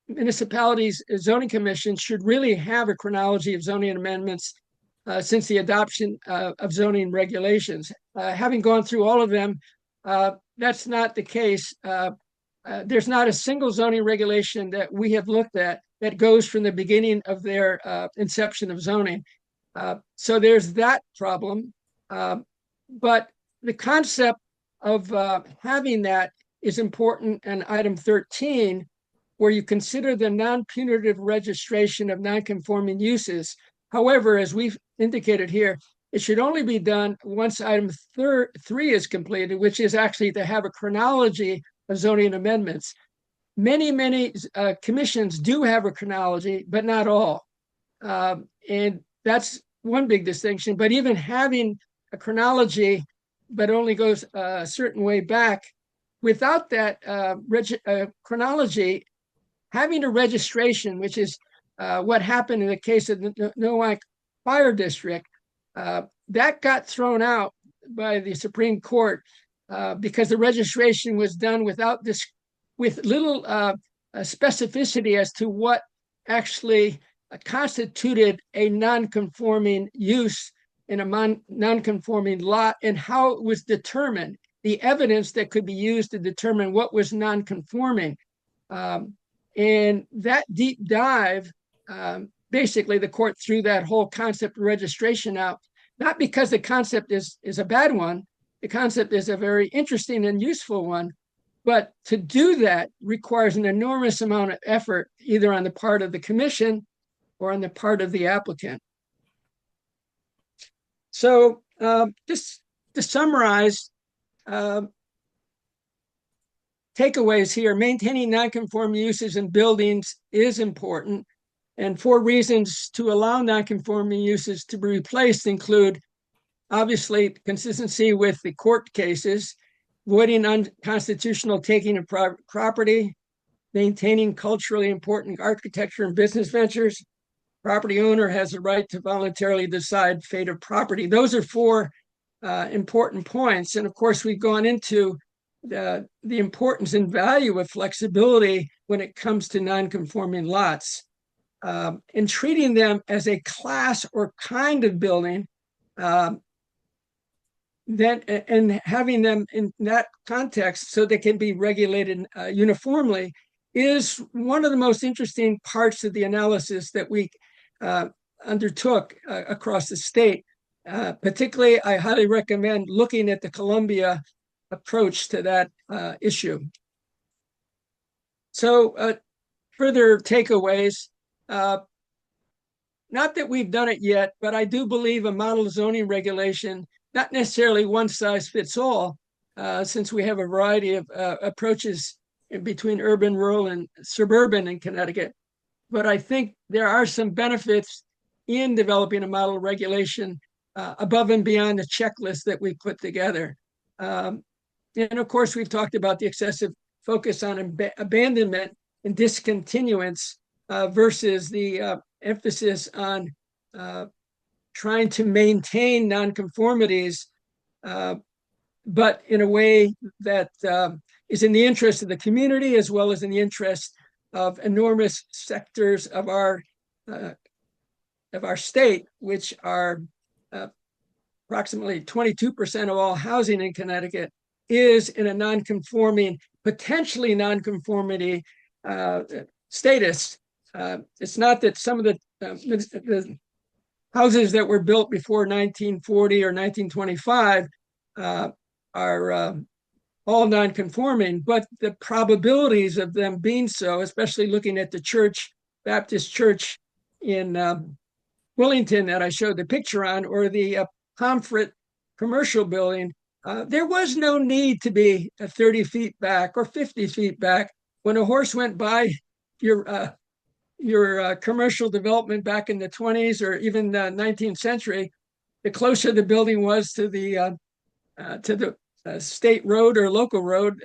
municipalities' zoning commissions should really have a chronology of zoning amendments since the adoption of zoning regulations. Having gone through all of them, that's not the case. There's not a single zoning regulation that we have looked at that goes from the beginning of their inception of zoning. So there's that problem. But the concept of having that is important in item 13, where you consider the non-punitive registration of non-conforming uses. However, as we've indicated here, it should only be done once item 3 is completed, which is actually to have a chronology of zoning amendments. Many commissions do have a chronology, but not all. And that's one big distinction. But even having a chronology, but only goes a certain way back, without that chronology, having a registration, which is what happened in the case of the Nowak Fire District, that got thrown out by the Supreme Court because the registration was done without this, with little specificity as to what actually constituted a non-conforming use in a non-conforming lot and how it was determined, the evidence that could be used to determine what was non-conforming. And that deep dive, basically the court threw that whole concept of registration out, not because the concept is a bad one. The concept is a very interesting and useful one, but to do that requires an enormous amount of effort, either on the part of the commission or on the part of the applicant. So just to summarize, takeaways here: maintaining non-conforming uses in buildings is important, and 4 reasons to allow non-conforming uses to be replaced include, obviously, consistency with the court cases, avoiding unconstitutional taking of property, maintaining culturally important architecture and business ventures. Property owner has a right to voluntarily decide fate of property. Those are 4 important points. And of course, we've gone into the importance and value of flexibility when it comes to non-conforming lots. And treating them as a class or kind of building, and having them in that context so they can be regulated uniformly is one of the most interesting parts of the analysis that we undertook across the state. Particularly, I highly recommend looking at the Columbia approach to that issue. So further takeaways, not that we've done it yet, but I do believe a model zoning regulation, not necessarily one size fits all, since we have a variety of approaches in between urban, rural, and suburban in Connecticut. But I think there are some benefits in developing a model regulation above and beyond the checklist that we put together. And of course, we've talked about the excessive focus on abandonment and discontinuance versus the emphasis on trying to maintain nonconformities, but in a way that is in the interest of the community as well as in the interest of enormous sectors of our state, which are approximately 22% of all housing in Connecticut is in a non-conforming, potentially non-conformity status. It's not that some of the houses that were built before 1940 or 1925 are all non-conforming, but the probabilities of them being so, especially looking at the church, Baptist church in Wellington that I showed the picture on, or the Pomfret commercial building, there was no need to be 30 feet back or 50 feet back. When a horse went by your commercial development back in the 20s or even the 19th century, the closer the building was to the state road or local road,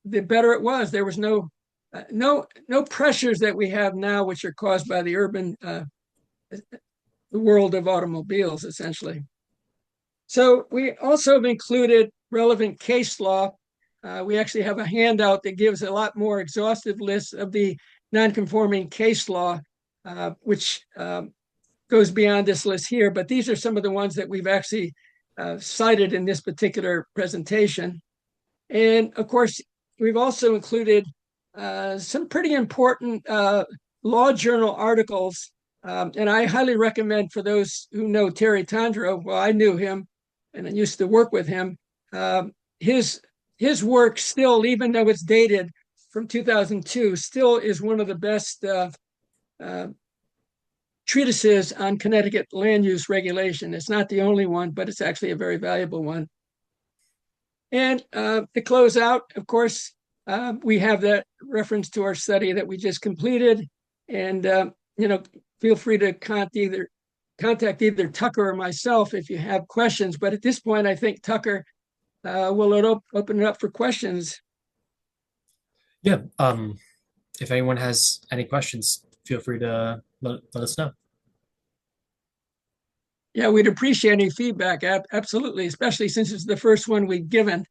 the better it was. There was no pressures that we have now, which are caused by the urban world of automobiles, essentially. So we also have included relevant case law. We actually have a handout that gives a lot more exhaustive list of the non-conforming case law, which goes beyond this list here, but these are some of the ones that we've actually cited in this particular presentation. And of course, we've also included some pretty important law journal articles. And I highly recommend, for those who know Terry Tondreau, well, I knew him and I used to work with him. His work still, even though it's dated from 2002, still is one of the best treatises on Connecticut land use regulation. It's not the only one, but it's actually a very valuable one. And to close out, of course, we have that reference to our study that we just completed. And, feel free to contact either Tucker or myself if you have questions. But at this point, I think Tucker will open it up for questions. Yeah. if anyone has any questions, feel free to let us know. Yeah, we'd appreciate any feedback. Absolutely, especially since it's the first one we've given.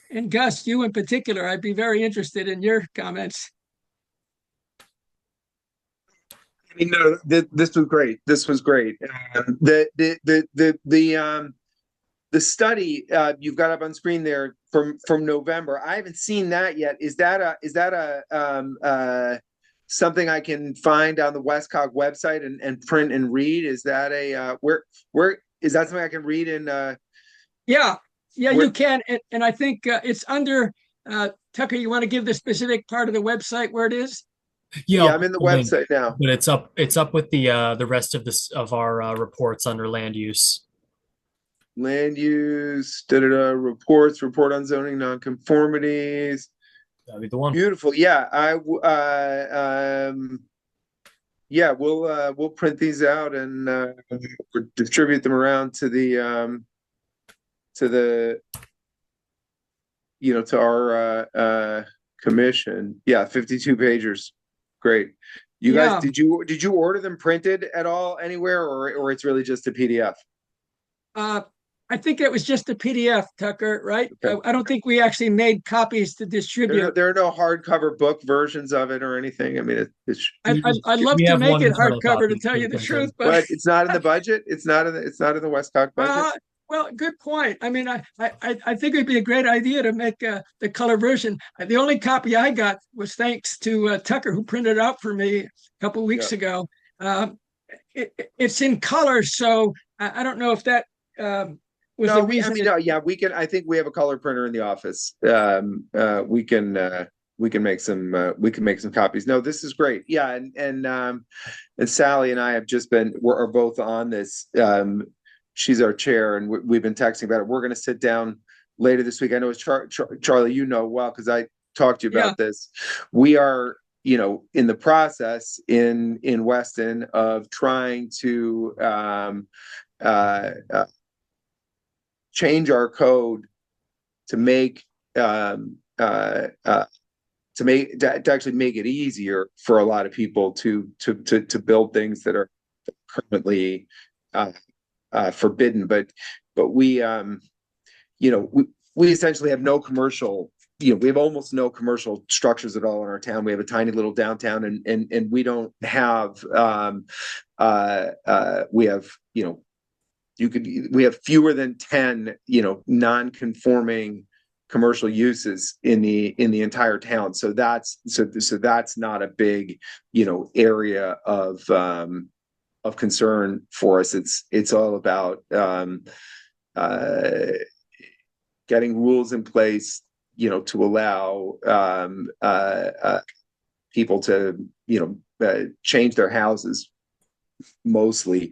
And Gus, you in particular, I'd be very interested in your comments. I mean, no, this was great. This was great. The study you've got up on screen there from November. I haven't seen that yet. Is that a something I can find on the Westcog website and print and read? Is that a where is that something I can read in Yeah, yeah, where? you can. And I think it's under Tucker. You want to give the specific part of the website where it is? Yeah, Yeah, I'll I'm put in the the link, website now. but it's up with the rest of this of our reports under land use. Land use, report on zoning nonconformities. That'd be the one. Beautiful. Yeah, yeah, we'll print these out and distribute them around to the to our commission. Yeah, 52 pagers. Great. You guys, Yeah. did you order them printed at all anywhere, or it's really just a PDF? Uh, I think it was just a PDF, Tucker, right? Okay. I don't think we actually made copies to distribute. There are no hardcover book versions of it or anything. I mean, it's I'd love We to have make one it internal hardcover to copy tell you the truth, pre-printed. but but it's not in the budget. It's not in the Westcott budget. uh, well, good point. I mean, I think it'd be a great idea to make the color version. The only copy I got was thanks to Tucker, who printed it out for me a couple of Yeah. weeks ago. Um, it's in color, so I don't know if that was the No, reason. no, yeah, we can. I think we have a color printer in the office. We can make some copies. No, this is great. Yeah, and Sally and I have just are both on this. She's our chair, and we've been texting about it. We're going to sit down later this week. I know it's Charlie, well, because I talked to you Yeah, about this. We are, in the process in Weston of trying to change our code to make to actually make it easier for a lot of people to build things that are currently forbidden. But we essentially have no commercial. We have almost no commercial structures at all in our town. We have a tiny little downtown, and we don't have. We have we have fewer than 10 non-conforming commercial uses in the entire town. So that's not a big area of concern for us. It's all about getting rules in place to allow people to change their houses, mostly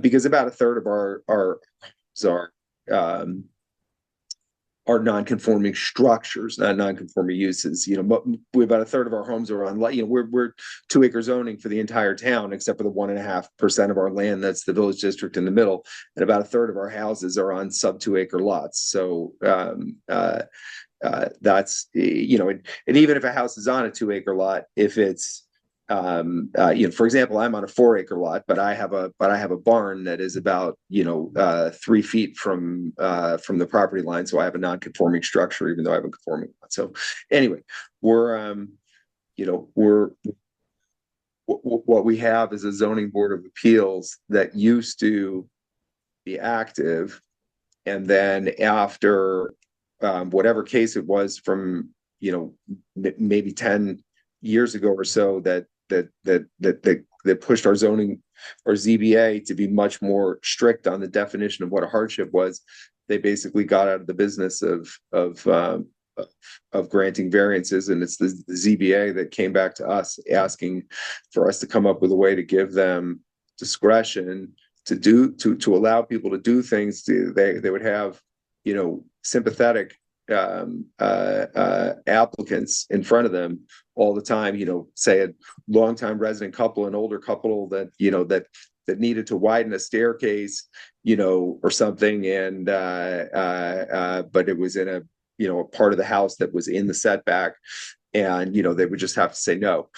because about a third of our um, are non-conforming structures, not non-conforming uses. We about a third of our homes are on. We're 2-acre zoning for the entire town, except for the 1.5% of our land that's the village district in the middle, and about a third of our houses are on sub 2-acre lots. So that's and even if a house is on a 2-acre lot, if it's for example, I'm on a 4-acre lot, but I have a barn that is about 3 feet from the property line, so I have a non-conforming structure, even though I have a conforming lot. So anyway, we're what we have is a zoning board of appeals that used to be active, and then after whatever case it was from maybe 10 years ago or so that pushed our zoning or ZBA to be much more strict on the definition of what a hardship was. They basically got out of the business of granting variances, and it's the ZBA that came back to us asking for us to come up with a way to give them discretion to allow people to do things. They would have sympathetic applicants in front of them all the time, say a longtime resident couple, an older couple that needed to widen a staircase, or something, and but it was in a part of the house that was in the setback, and they would just have to say no.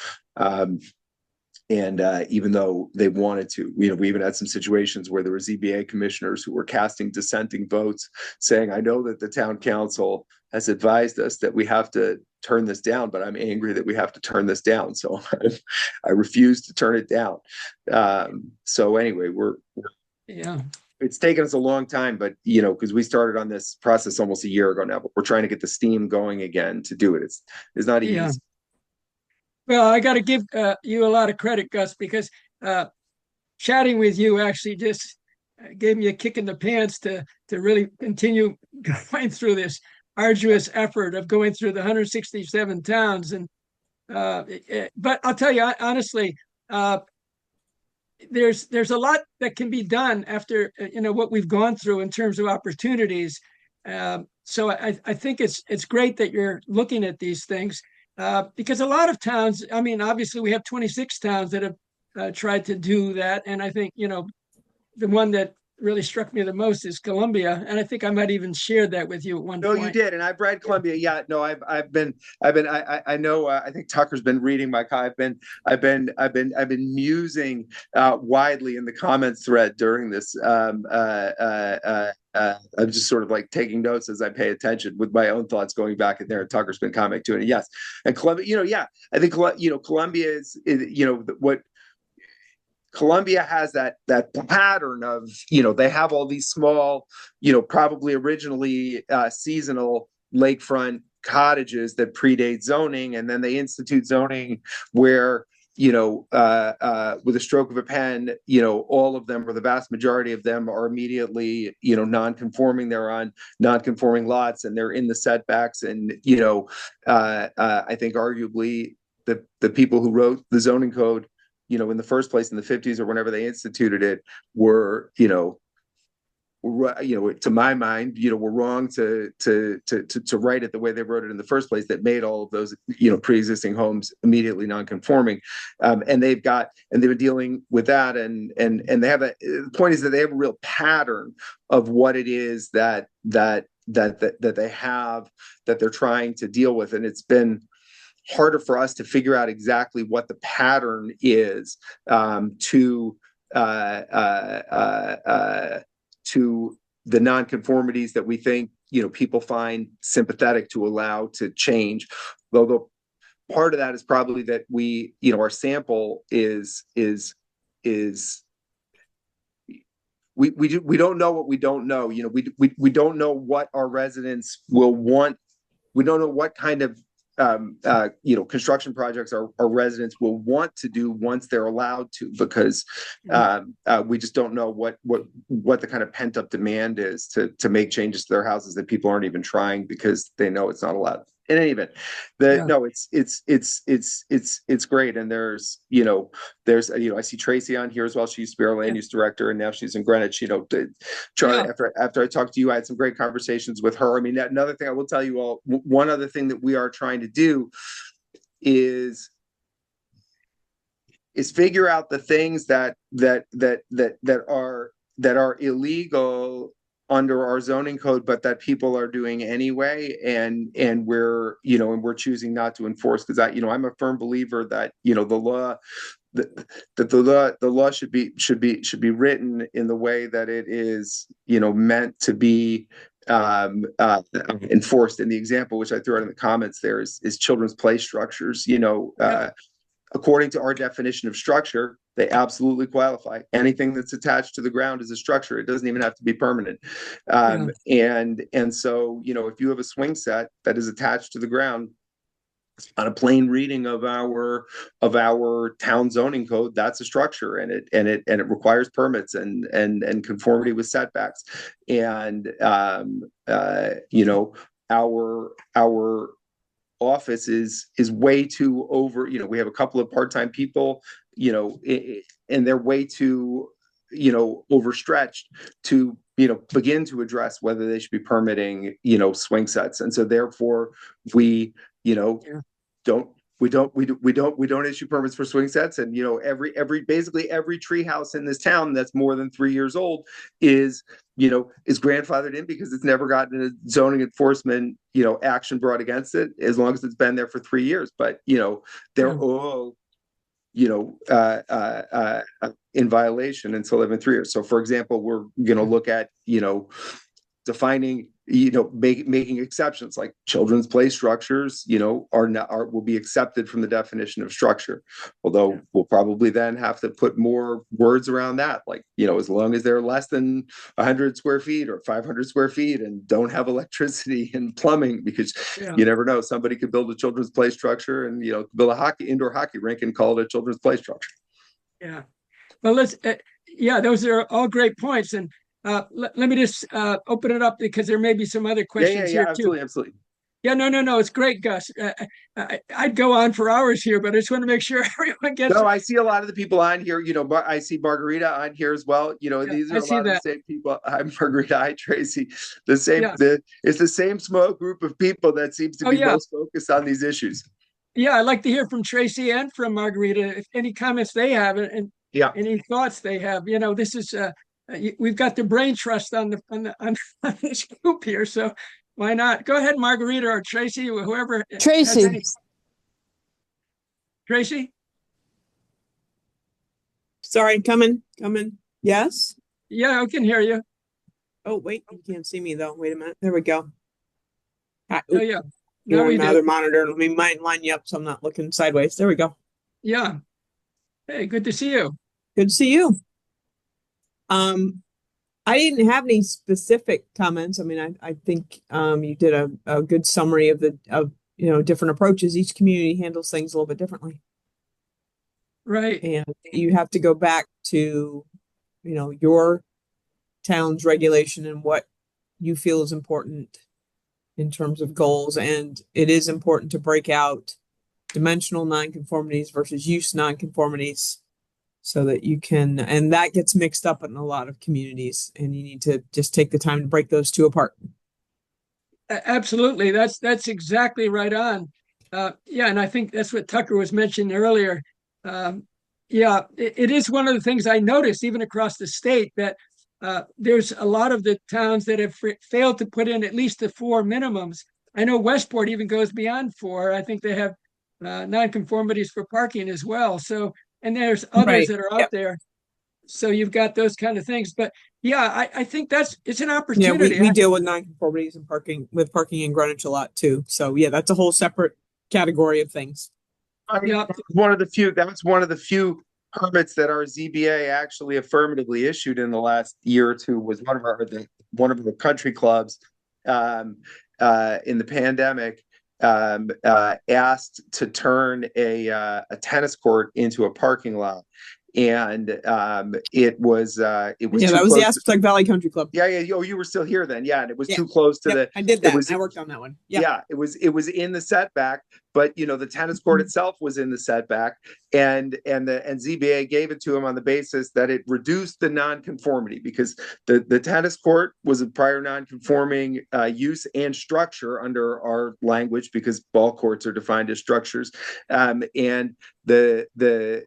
And even though they wanted to, we even had some situations where there were ZBA commissioners who were casting dissenting votes, saying, "I know that the town council has advised us that we have to turn this down, but I'm angry that we have to turn this down, so I refuse to turn it down." So anyway, Yeah. it's taken us a long time, but because we started on this process almost a year ago now, but we're trying to get the steam going again to do it. It's not Yeah. easy. Well, I got to give you a lot of credit, Gus, because chatting with you actually just gave me a kick in the pants to really continue going through this arduous effort of going through the 167 towns. And but I'll tell you honestly, there's a lot that can be done after what we've gone through in terms of opportunities. So I think it's great that you're looking at these things. Because a lot of towns, I mean, obviously we have 26 towns that have tried to do that. And I think, the one that really struck me the most is Columbia. And I think I might even shared that with you at one No, you point. did, and I've read Columbia. Yeah, no, I know. I think Tucker's been reading my. I've been musing widely in the comments thread during this. I'm just sort of like taking notes as I pay attention with my own thoughts going back in there. And Tucker's been commenting to it. And yes, and Columbia, yeah, I think Columbia is what Columbia has that pattern of they have all these small probably originally seasonal lakefront cottages that predate zoning, and then they institute zoning where with a stroke of a pen, all of them or the vast majority of them are immediately non-conforming. They're on non-conforming lots and they're in the setbacks, and I think arguably the people who wrote the zoning code in the first place in the 50s or whenever they instituted it were, to my mind, were wrong to write it the way they wrote it in the first place, that made all of those, pre-existing homes immediately non-conforming. And they've been dealing with that. And they have the point is that they have a real pattern of what it is that they have, that they're trying to deal with. And it's been harder for us to figure out exactly what the pattern is to the nonconformities that we think people find sympathetic to allow to change. Though part of that is probably that we our sample is we don't know what we don't know. We don't know what our residents will want. We don't know what kind of construction projects our residents will want to do once they're allowed to, because we just don't know what the kind of pent up demand is to make changes to their houses that people aren't even trying because they know it's not allowed. In any event, no, it's great. And there's I see Tracy on here as well. She used to be our land use director, and now she's in Greenwich. Charlie, after I talked to you, I had some great conversations with her. I mean, another thing I will tell you all, one other thing that we are trying to do is figure out the things that are illegal under our zoning code, but that people are doing anyway, and we're choosing not to enforce, because I'm a firm believer that the law should be written in the way that it is meant to be enforced. And the example which I threw out in the comments there is children's play structures. According to our definition of structure, they absolutely qualify. Anything that's attached to the ground is a structure. It doesn't even have to be permanent. And so, if you have a swing set that is attached to the ground, on a plain reading of our town zoning code, that's a structure, and it requires permits and conformity with setbacks. And our office is way too over. We have a couple of part-time people, and they're way too overstretched to begin to address whether they should be permitting swing sets. And so therefore we we don't issue permits for swing sets, and basically every tree house in this town that's more than 3 years old is grandfathered in because it's never gotten a zoning enforcement action brought against it as long as it's been there for 3 years. But they're all in violation until they've been 3 years. So, for example, we're going to look at defining making exceptions, like children's play structures will be accepted from the definition of structure, although we'll probably then have to put more words around that, like as long as they're less than 100 square feet or 500 square feet and don't have electricity and plumbing, because you never know, somebody could build a children's play structure and build a indoor hockey rink and call it a children's play structure. Well, those are all great points. And let me just open it up because there may be some other questions here absolutely, too. Absolutely. Yeah, no, it's great, Gus. I'd go on for hours here, but I just want to make sure everyone gets. No, I see a lot of the people on here. I see Margarita on here as well. These are a lot of the same people. I'm Margarita. Hi, Tracy. The same. It's the same small group of people that seems to be most focused on these issues. Yeah, I'd like to hear from Tracy and from Margarita if any comments they have and any thoughts they have. This is we've got the brain trust on this group here, so why not? Go ahead, Margarita or Tracy, or whoever. Tracy. Tracy? Sorry, coming. Yes? Yeah, I can hear you. Oh, wait, you can't see me though. Wait a minute. There we go. Oh, yeah. You're on another monitor. Let me line you up so I'm not looking sideways. There we go. Yeah. Hey, good to see you. Good to see you. I didn't have any specific comments. I mean, I think you did a good summary of different approaches. Each community handles things a little bit differently. Right. And you have to go back to, your town's regulation and what you feel is important in terms of goals. And it is important to break out dimensional nonconformities versus use nonconformities so that you can, and that gets mixed up in a lot of communities, and you need to just take the time to break those two apart. Absolutely. That's exactly right on. And I think that's what Tucker was mentioning earlier. It is one of the things I noticed even across the state that there's a lot of the towns that have failed to put in at least the 4 minimums. I know Westport even goes beyond 4. I think they have nonconformities for parking as well. So, and there's others that are out there. So you've got those kind of things. But I think it's an opportunity. Yeah, we deal with nonconformities and parking in Greenwich a lot too. So that's a whole separate category of things. That's one of the few permits that our ZBA actually affirmatively issued in the last year or two. Was one of the country clubs in the pandemic asked to turn a tennis court into a parking lot. And it was that was the Aztec Valley Country Club. Oh, you were still here then. And it was too close to I did that. I worked on that one. It was in the setback, but the tennis court itself was in the setback, and ZBA gave it to him on the basis that it reduced the nonconformity, because the tennis court was a prior nonconforming use and structure under our language, because ball courts are defined as structures, and the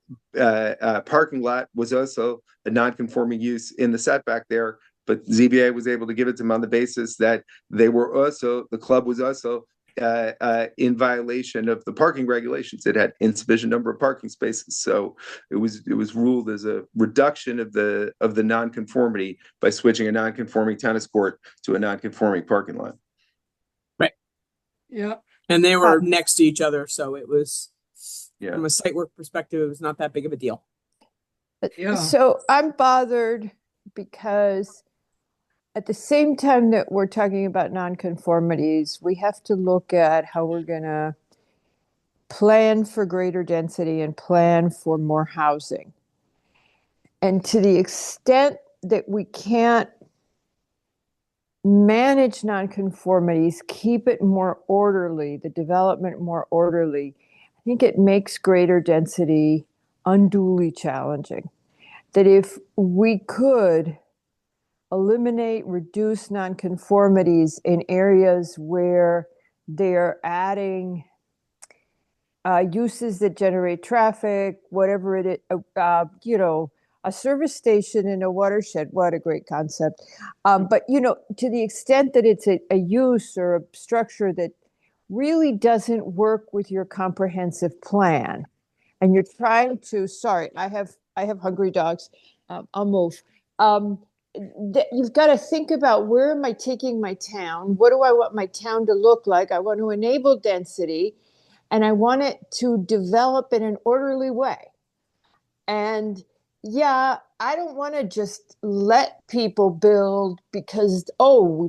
parking lot was also a non-conforming use in the setback there, but ZBA was able to give it to them on the basis that the club was also in violation of the parking regulations. It had insufficient number of parking spaces, so it was ruled as a reduction of the non-conformity by switching a non-conforming tennis court to a non-conforming parking lot. Right. Yeah. And they were next to each other, so it was. From a site work perspective, it was not that big of a deal. So I'm bothered because at the same time that we're talking about nonconformities, we have to look at how we're going to plan for greater density and plan for more housing. And to the extent that we can't manage nonconformities, keep it more orderly, the development more orderly, I think it makes greater density unduly challenging. That if we could reduce nonconformities in areas where they're adding uses that generate traffic, whatever it is, a service station in a watershed. What a great concept. But, to the extent that it's a use or a structure that really doesn't work with your comprehensive plan, and you're trying to, sorry, I have hungry dogs. I'll move. You've got to think about, where am I taking my town? What do I want my town to look like? I want to enable density, and I want it to develop in an orderly way. And yeah, I don't want to just let people build because,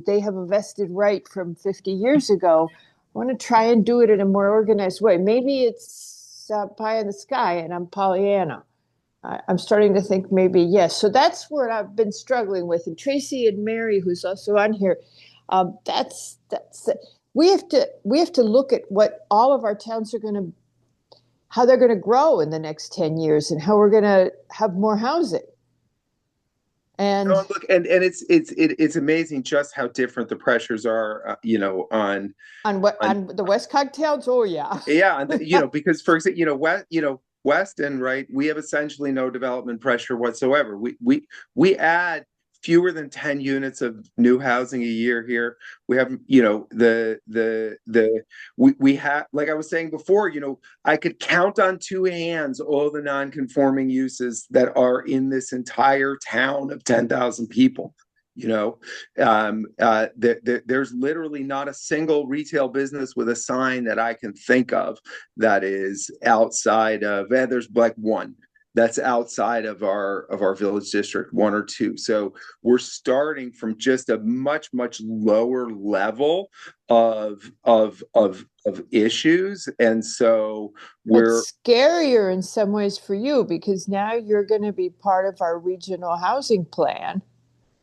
they have a vested right from 50 years ago. I want to try and do it in a more organized way. Maybe it's pie in the sky and I'm Pollyanna. I'm starting to think maybe, yes. So that's what I've been struggling with. And Tracy and Mary, who's also on here, that's we have to look at what all of our towns are going to, how they're going to grow in the next 10 years and how we're going to have more housing. And look, and it's amazing just how different the pressures are, on the Westcog towns. Oh yeah. Yeah. Because for example, Weston, right, we have essentially no development pressure whatsoever. We add fewer than 10 units of new housing a year here. We have, we have, like I was saying before, I could count on two hands all the non-conforming uses that are in this entire town of 10,000 people. There's literally not a single retail business with a sign that I can think of that is outside of, there's like one that's outside of our village district, one or two. So we're starting from just a much, much lower level of issues. And so it's scarier in some ways for you, because now you're going to be part of our regional housing plan.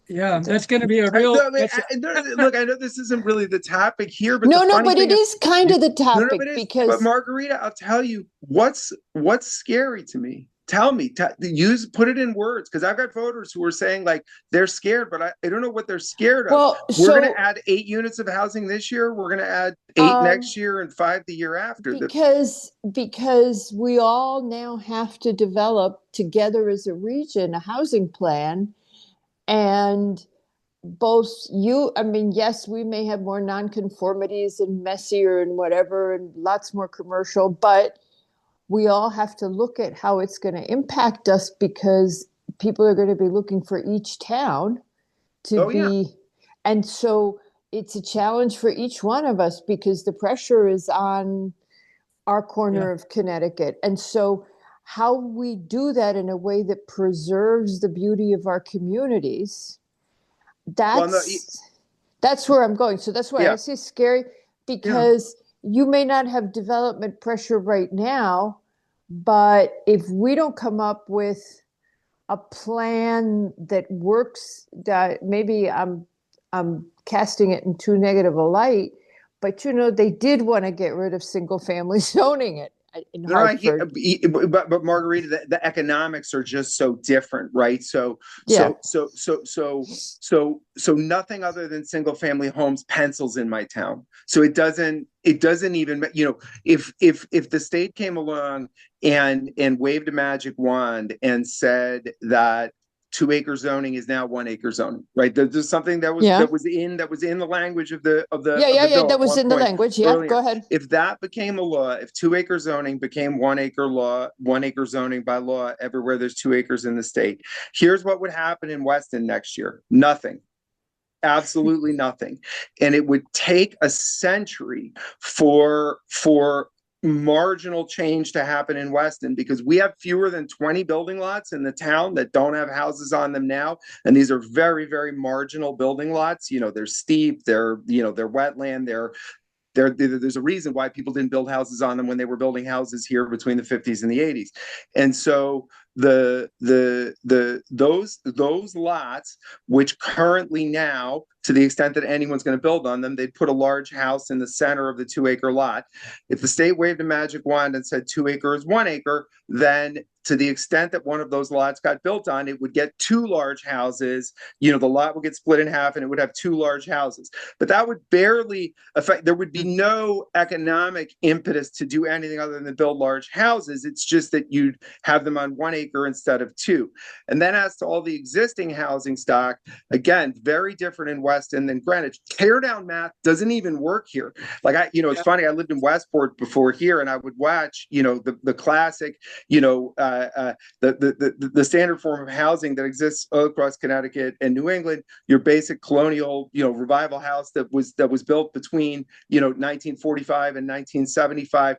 Yeah, that's going to be a real. Look, I know this isn't really the topic here, but but it is kind of the topic. But Margarita, I'll tell you what's scary to me. Tell me, put it in words, because I've got voters who are saying like they're scared, but I don't know what they're scared of. Well, we're going to add 8 units of housing this year. We're going to add 8 next year and 5 the year after. Because we all now have to develop together as a region a housing plan. And yes, we may have more nonconformities and messier and whatever, and lots more commercial, but we all have to look at how it's going to impact us, because people are going to be looking for each town to be. Yeah. And so it's a challenge for each one of us, because the pressure is on our corner of Connecticut. And so how we do that in a way that preserves the beauty of our communities, that's where I'm going. So that's why I say scary, because you may not have development pressure right now, but if we don't come up with a plan that works, that maybe I'm casting it in too negative a light, but they did want to get rid of single family zoning in Hartford. But Margarita, the economics are just so different, right? So nothing other than single family homes pencils in my town. So it doesn't even, if the state came along and waved a magic wand and said that 2-acre zoning is now 1-acre zoning, right? There's something that was in the language of the bill that was in the language. Yeah, earlier. Go ahead. If that became a law, if 2-acre zoning became 1-acre law, 1-acre zoning by law everywhere there's 2 acres in the state, here's what would happen in Weston next year: nothing. Absolutely nothing. And it would take a century for marginal change to happen in Weston, because we have fewer than 20 building lots in the town that don't have houses on them now, and these are very, very marginal building lots. They're steep, they're wetland, there's a reason why people didn't build houses on them when they were building houses here between the 50s and the 80s. And so those lots, which currently now, to the extent that anyone's going to build on them, they'd put a large house in the center of the 2-acre lot. If the state waved a magic wand and said 2 acre is 1 acre, then to the extent that one of those lots got built on, it would get two large houses. The lot would get split in half and it would have two large houses. But that would barely affect, there would be no economic impetus to do anything other than build large houses. It's just that you'd have them on 1 acre instead of two. And then as to all the existing housing stock, again, very different in Weston than Greenwich. Tear down math doesn't even work here. Like it's funny, I lived in Westport before here, and I would watch, the classic, the standard form of housing that exists all across Connecticut and New England, your basic colonial, revival house that was built between, 1945 and 1975,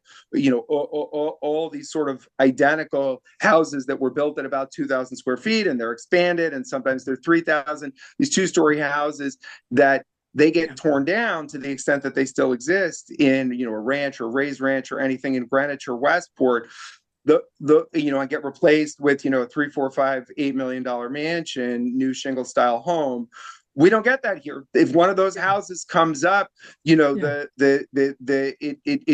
all these sort of identical houses that were built at about 2,000 square feet, and they're expanded, and sometimes they're 3,000, these two-story houses that they get torn down to the extent that they still exist in, a ranch or raised ranch or anything in Greenwich or Westport. I get replaced with, a $3, $4, $5, $8 million mansion, new shingle style home. We don't get that here. If one of those houses comes up, it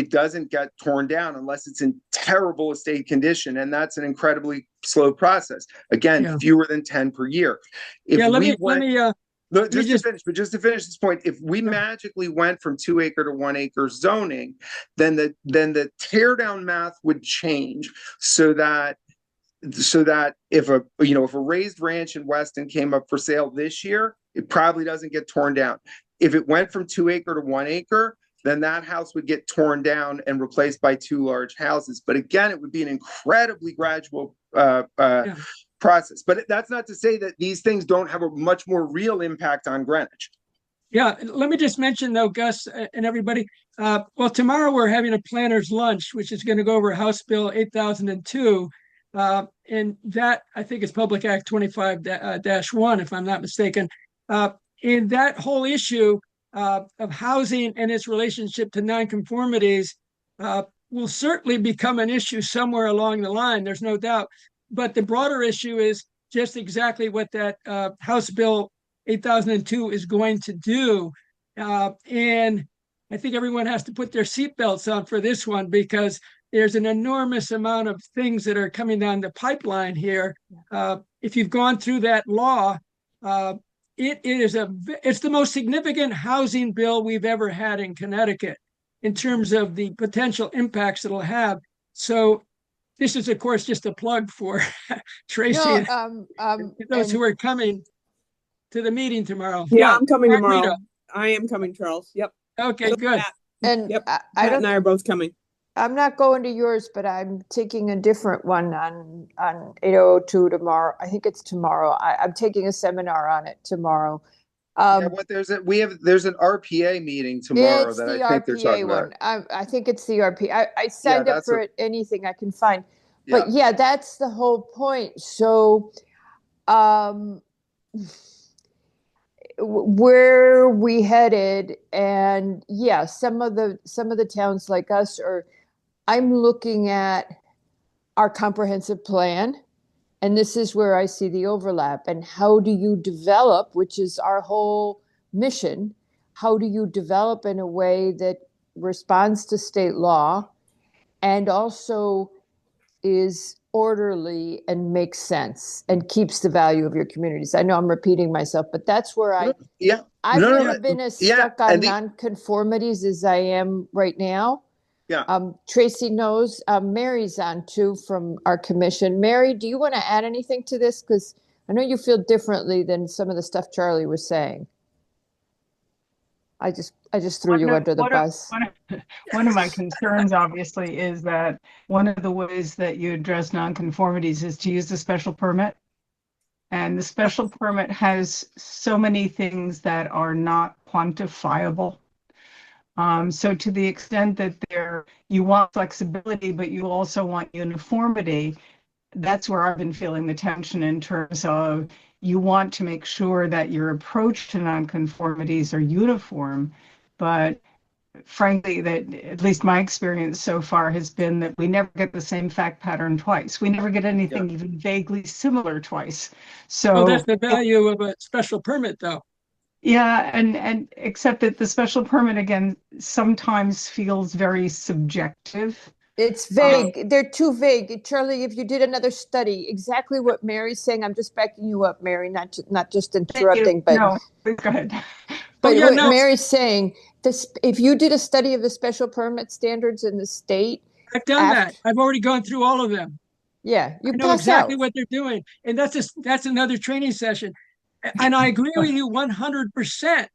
doesn't get torn down unless it's in terrible estate condition, and that's an incredibly slow process. Again, fewer than 10 per year. Just to finish this point, if we magically went from 2 acre to 1 acre zoning, then the tear down math would change so that if a raised ranch in Weston came up for sale this year, it probably doesn't get torn down. If it went from 2 acre to 1 acre, then that house would get torn down and replaced by two large houses. But again, it would be an incredibly gradual process. But that's not to say that these things don't have a much more real impact on Greenwich. Yeah, let me just mention though, Gus and everybody, well, tomorrow we're having a planner's lunch, which is going to go over House Bill 8002. And that, I think, is Public Act 25-1, if I'm not mistaken. In that whole issue of housing and its relationship to nonconformities will certainly become an issue somewhere along the line. There's no doubt. But the broader issue is just exactly what that House Bill 8002 is going to do. And I think everyone has to put their seatbelts on for this one, because there's an enormous amount of things that are coming down the pipeline here. If you've gone through that law, it's the most significant housing bill we've ever had in Connecticut in terms of the potential impacts it'll have. So this is, of course, just a plug for Tracy and those who are coming to the meeting tomorrow. Yeah, I'm coming tomorrow. I am coming, Charles. Yep. Okay, so good. And Pat and I are both coming. I'm not going to yours, but I'm taking a different one on 8002 tomorrow. I think it's tomorrow. I'm taking a seminar on it tomorrow. There's an RPA meeting tomorrow that I think they're talking about. I think it's the RPA. I signed up for anything I can find. But that's the whole point. So where we headed, and some of the towns like us I'm looking at our comprehensive plan, and this is where I see the overlap. And how do you develop, which is our whole mission, how do you develop in a way that responds to state law and also is orderly and makes sense and keeps the value of your communities? I know I'm repeating myself, but that's where I've never been as stuck on nonconformities as I am right now. Tracy knows. Mary's on too from our commission. Mary, do you want to add anything to this? Because I know you feel differently than some of the stuff Charlie was saying. I just threw you under the bus. One of my concerns, obviously, is that one of the ways that you address nonconformities is to use the special permit. And the special permit has so many things that are not quantifiable. So to the extent that you want flexibility, but you also want uniformity, that's where I've been feeling the tension in terms of you want to make sure that your approach to nonconformities are uniform, but frankly, that at least my experience so far has been that we never get the same fact pattern twice. We never get anything even vaguely similar twice. So that's the value of a special permit, though. Yeah, and except that the special permit, again, sometimes feels very subjective It's vague. They're too vague. Charlie, if you did another study, exactly what Mary's saying, I'm just backing you up, Mary, not just interrupting, but No, please go ahead. but yeah, what no. Mary's saying, this, if you did a study of the special permit standards in the state, I've done that. I've already gone through all of them. yeah, you I know pass exactly out. what they're doing. And that's another training session. And I agree with you 100%.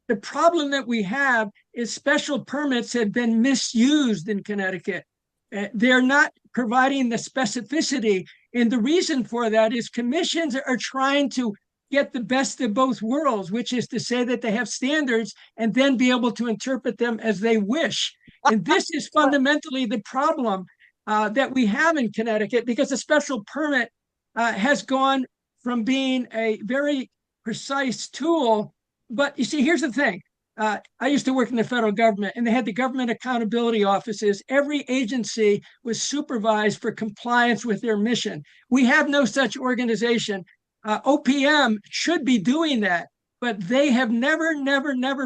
The problem that we have is special permits have been misused in Connecticut. They're not providing the specificity. And the reason for that is commissions are trying to get the best of both worlds, which is to say that they have standards and then be able to interpret them as they wish. And this is fundamentally the problem that we have in Connecticut, because a special permit has gone from being a very precise tool. But you see, here's the thing. I used to work in the federal government, and they had the government accountability offices. Every agency was supervised for compliance with their mission. We have no such organization. OPM should be doing that, but they have never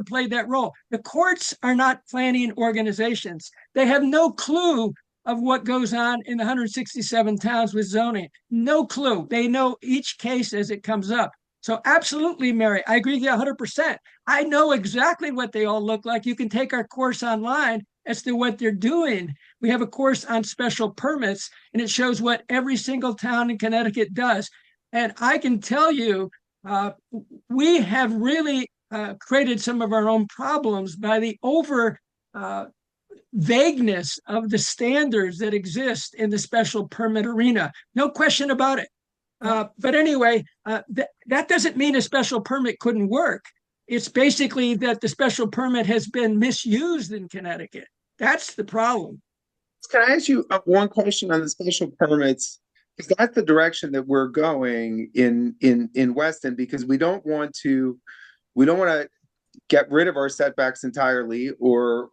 played that role. The courts are not planning organizations. They have no clue of what goes on in the 167 towns with zoning. No clue. They know each case as it comes up. So absolutely, Mary, I agree with you 100%. I know exactly what they all look like. You can take our course online as to what they're doing. We have a course on special permits, and it shows what every single town in Connecticut does. And I can tell you, we have really created some of our own problems by the over vagueness of the standards that exist in the special permit arena. No question about it. But anyway, that doesn't mean a special permit couldn't work. It's basically that the special permit has been misused in Connecticut. That's the problem. Can I ask you one question on the special permits? Because that's the direction that we're going in Weston, because we don't want to get rid of our setbacks entirely or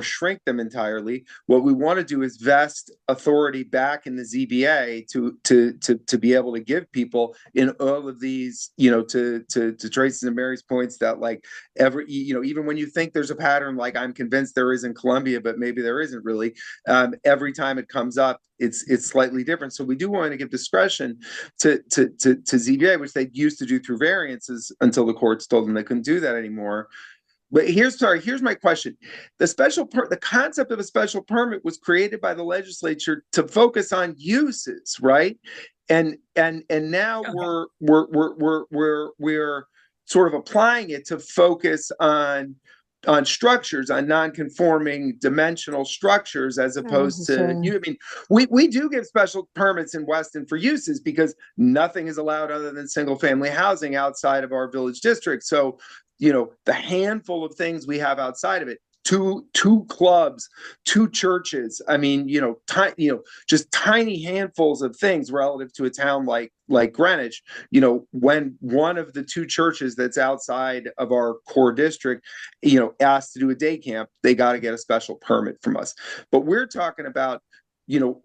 shrink them entirely. What we want to do is vest authority back in the ZBA to be able to give people in all of these, to Tracy's and Mary's points, that like even when you think there's a pattern, like I'm convinced there is in Columbia, but maybe there isn't really, every time it comes up, it's slightly different. So we do want to give discretion to ZBA, which they used to do through variances until the courts told them they couldn't do that anymore. But here's my question. The concept of a special permit was created by the legislature to focus on uses, right? And now we're sort of applying it to focus on structures, on non-conforming dimensional structures, as opposed to I mean, we do give special permits in Weston for uses because nothing is allowed other than single family housing outside of our village district. So, the handful of things we have outside of it, two clubs, two churches. I mean, just tiny handfuls of things relative to a town like Greenwich. When one of the two churches that's outside of our core district, asked to do a day camp, they got to get a special permit from us. But we're talking about,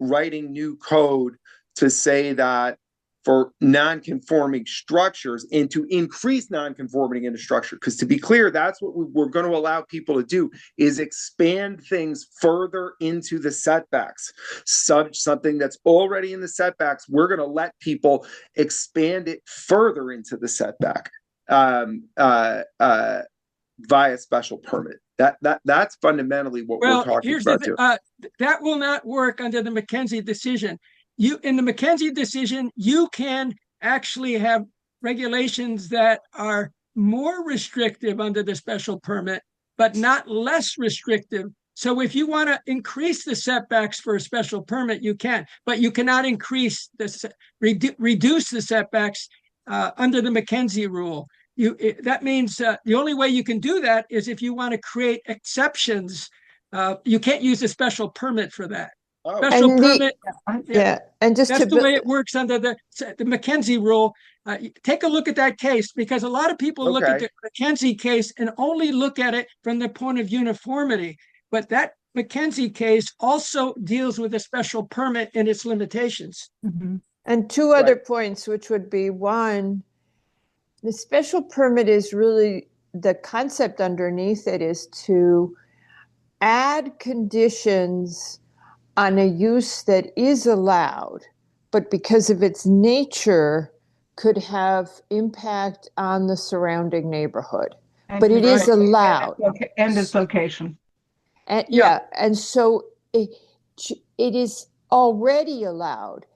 writing new code to say that for non-conforming structures and to increase non-conformity in the structure. Because to be clear, that's what we're going to allow people to do, is expand things further into the setbacks. Something that's already in the setbacks, we're going to let people expand it further into the setback via special permit. That's fundamentally what we're talking about here. That will not work under the McKenzie decision. In the McKenzie decision, you can actually have regulations that are more restrictive under the special permit, but not less restrictive. So if you want to increase the setbacks for a special permit, you can, but you cannot reduce the setbacks under the McKenzie rule. That means the only way you can do that is if you want to create exceptions. You can't use a special permit for that. Special permit, and just that's the way it works under the McKenzie rule. Take a look at that case, because a lot of people look at the McKenzie case and only look at it from the point of uniformity. But that McKenzie case also deals with a special permit and its limitations. Mm-hmm. And two other points, which would be, one, the special permit is really, the concept underneath it is to add conditions on a use that is allowed, but because of its nature could have impact on the surrounding neighborhood. But it is allowed. And its location. And yeah, and so it is already allowed.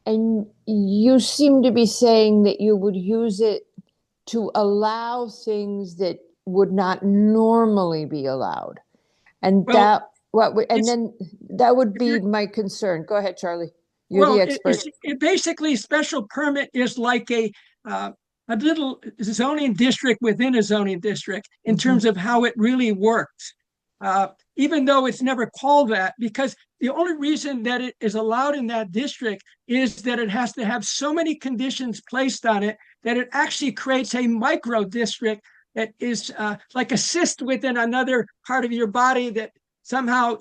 And you seem to be saying that you would use it to allow things that would not normally be allowed. And that would be my concern. Go ahead, Charlie. You're the expert. It basically, special permit is like a little zoning district within a zoning district in terms of how it really works. Even though it's never called that, because the only reason that it is allowed in that district is that it has to have so many conditions placed on it that it actually creates a micro district that is like a cyst within another part of your body that somehow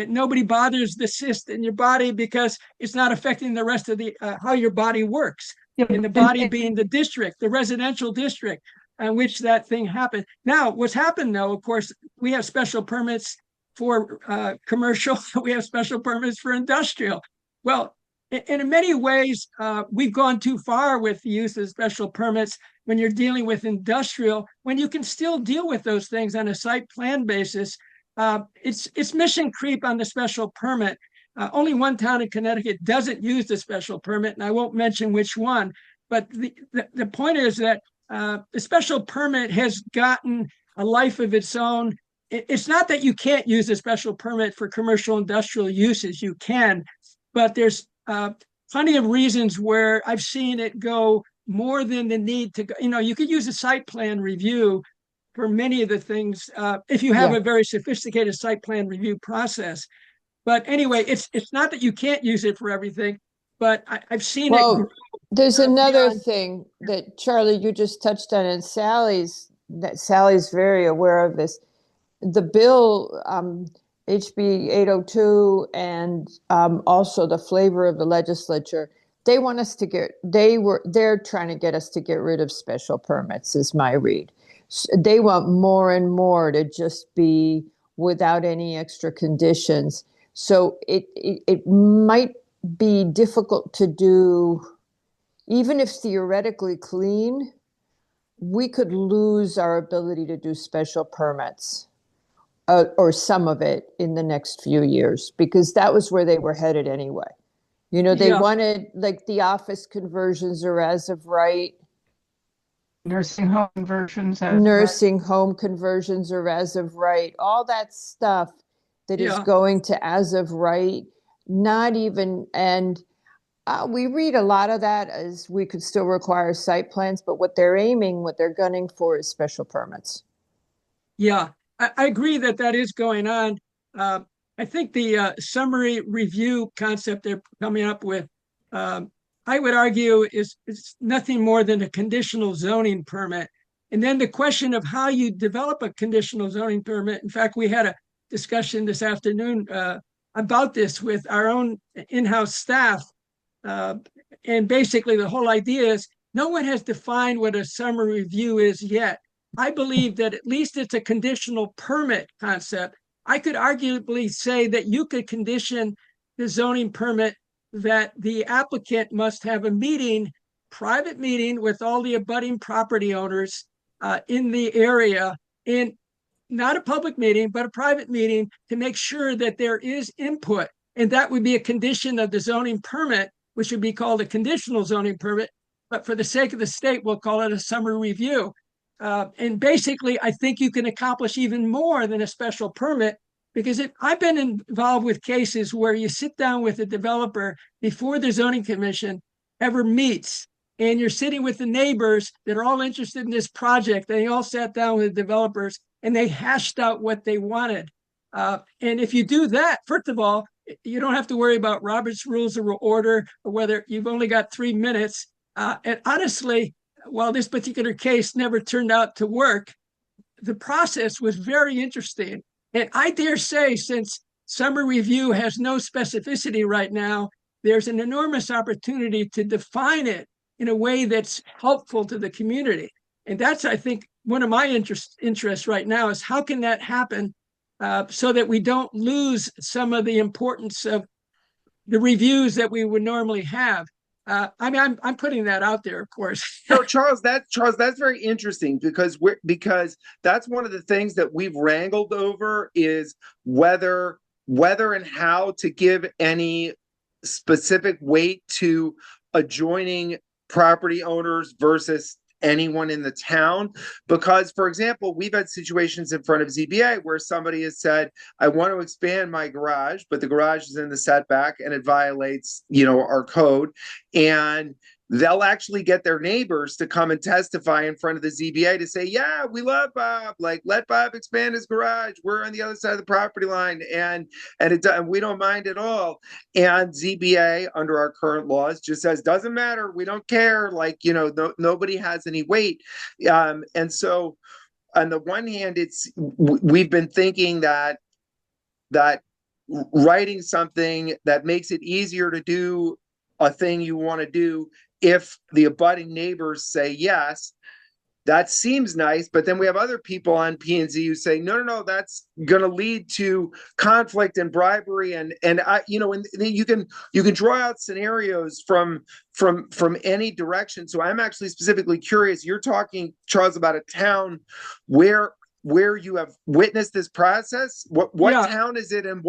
nobody bothers the cyst in your body because it's not affecting the rest of the how your body works. And the body being the district, the residential district on which that thing happened. Now, what's happened though, of course, we have special permits for commercial, we have special permits for industrial. Well, in many ways, we've gone too far with the use of special permits when you're dealing with industrial, when you can still deal with those things on a site plan basis. It's mission creep on the special permit. Only one town in Connecticut doesn't use the special permit, and I won't mention which one. But the point is that the special permit has gotten a life of its own. It's not that you can't use a special permit for commercial industrial uses. You can, but there's plenty of reasons where I've seen it go more than the need to go. You could use a site plan review for many of the things if you have a very sophisticated site plan review process. But anyway, it's not that you can't use it for everything, but I've seen it. There's another thing that Charlie, you just touched on, and Sally's very aware of this. The bill, HB 802, and also the flavor of the legislature, they're trying to get us to get rid of special permits, is my read. They want more and more to just be without any extra conditions. So it might be difficult to do, even if theoretically clean, we could lose our ability to do special permits or some of it in the next few years, because that was where they were headed anyway. They wanted like the office conversions are as of right. Nursing home conversions are as of right. All that stuff that is going to as of right, not even, and we read a lot of that as we could still require site plans, but what they're gunning for is special permits. Yeah, I agree that is going on. I think the summary review concept they're coming up with, I would argue is nothing more than a conditional zoning permit. And then the question of how you develop a conditional zoning permit. In fact, we had a discussion this afternoon about this with our own in-house staff. And basically the whole idea is no one has defined what a summary review is yet. I believe that at least it's a conditional permit concept. I could arguably say that you could condition the zoning permit that the applicant must have a private meeting with all the abutting property owners in the area, in not a public meeting, but a private meeting, to make sure that there is input. And that would be a condition of the zoning permit, which would be called a conditional zoning permit. But for the sake of the state, we'll call it a summary review. And basically, I think you can accomplish even more than a special permit, because I've been involved with cases where you sit down with a developer before the zoning commission ever meets, and you're sitting with the neighbors that are all interested in this project. They all sat down with the developers and they hashed out what they wanted. And if you do that, first of all, you don't have to worry about Robert's Rules of Order or whether you've only got 3 minutes. And honestly, while this particular case never turned out to work, the process was very interesting. And I dare say, since summary review has no specificity right now, there's an enormous opportunity to define it in a way that's helpful to the community. And that's, I think, one of my interests right now is how can that happen so that we don't lose some of the importance of the reviews that we would normally have. I mean, I'm putting that out there, of course. No, Charles, that's very interesting because that's one of the things that we've wrangled over is whether and how to give any specific weight to adjoining property owners versus anyone in the town. Because, for example, we've had situations in front of ZBA where somebody has said, I want to expand my garage, but the garage is in the setback and it violates, our code. And they'll actually get their neighbors to come and testify in front of the ZBA to say, yeah, we love Bob. Like, let Bob expand his garage. We're on the other side of the property line, and we don't mind at all. And ZBA, under our current laws, just says, doesn't matter. We don't care. Like, nobody has any weight. And so, on the one hand, we've been thinking that writing something that makes it easier to do a thing you want to do, if the abutting neighbors say yes, that seems nice. But then we have other people on P&Z who say, no, that's going to lead to conflict and bribery. And you can draw out scenarios from any direction. So I'm actually specifically curious. You're talking, Charles, about a town where you have witnessed this process. What town is it, and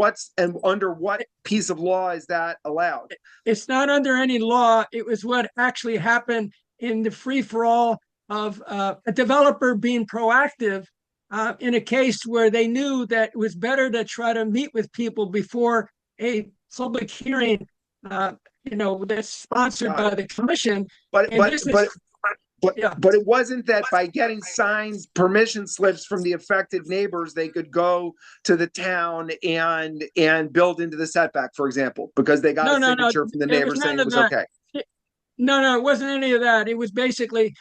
under what piece of law is that allowed? It's not under any law. It was what actually happened in the free-for-all of a developer being proactive in a case where they knew that it was better to try to meet with people before a public hearing, that's sponsored by the commission. But it wasn't that by getting signed permission slips from the affected neighbors, they could go to the town and build into the setback, for example, because they got a signature from the neighbor saying it was okay. No, it wasn't any of that. It was basically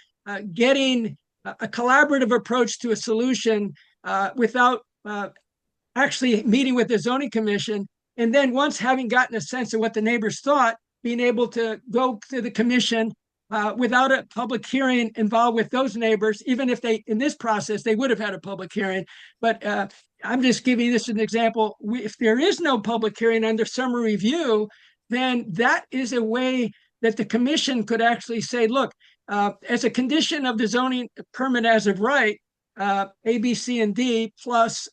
getting a collaborative approach to a solution without actually meeting with the zoning commission. And then once having gotten a sense of what the neighbors thought, being able to go to the commission without a public hearing involved with those neighbors, even if in this process, they would have had a public hearing. But I'm just giving this an example. If there is no public hearing under summary review, then that is a way that the commission could actually say, look, as a condition of the zoning permit as of right, A, B, C, and D, plus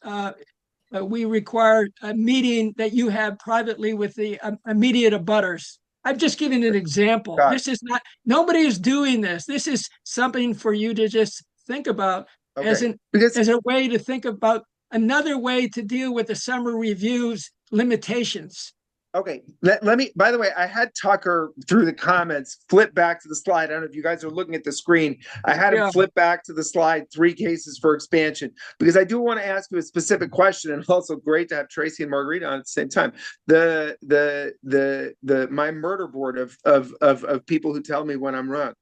we require a meeting that you have privately with the immediate abutters. I'm just giving an example. This is not, nobody is doing this. This is something for you to just think about as a way to think about another way to deal with the summary review's limitations. Okay, let me, by the way, I had Tucker through the comments flip back to the slide. I don't know if you guys are looking at the screen. I had him flip back to the slide, 3 cases for expansion, because I do want to ask you a specific question, and also great to have Tracy and Margarita on at the same time. My murder board of people who tell me when I'm wrong.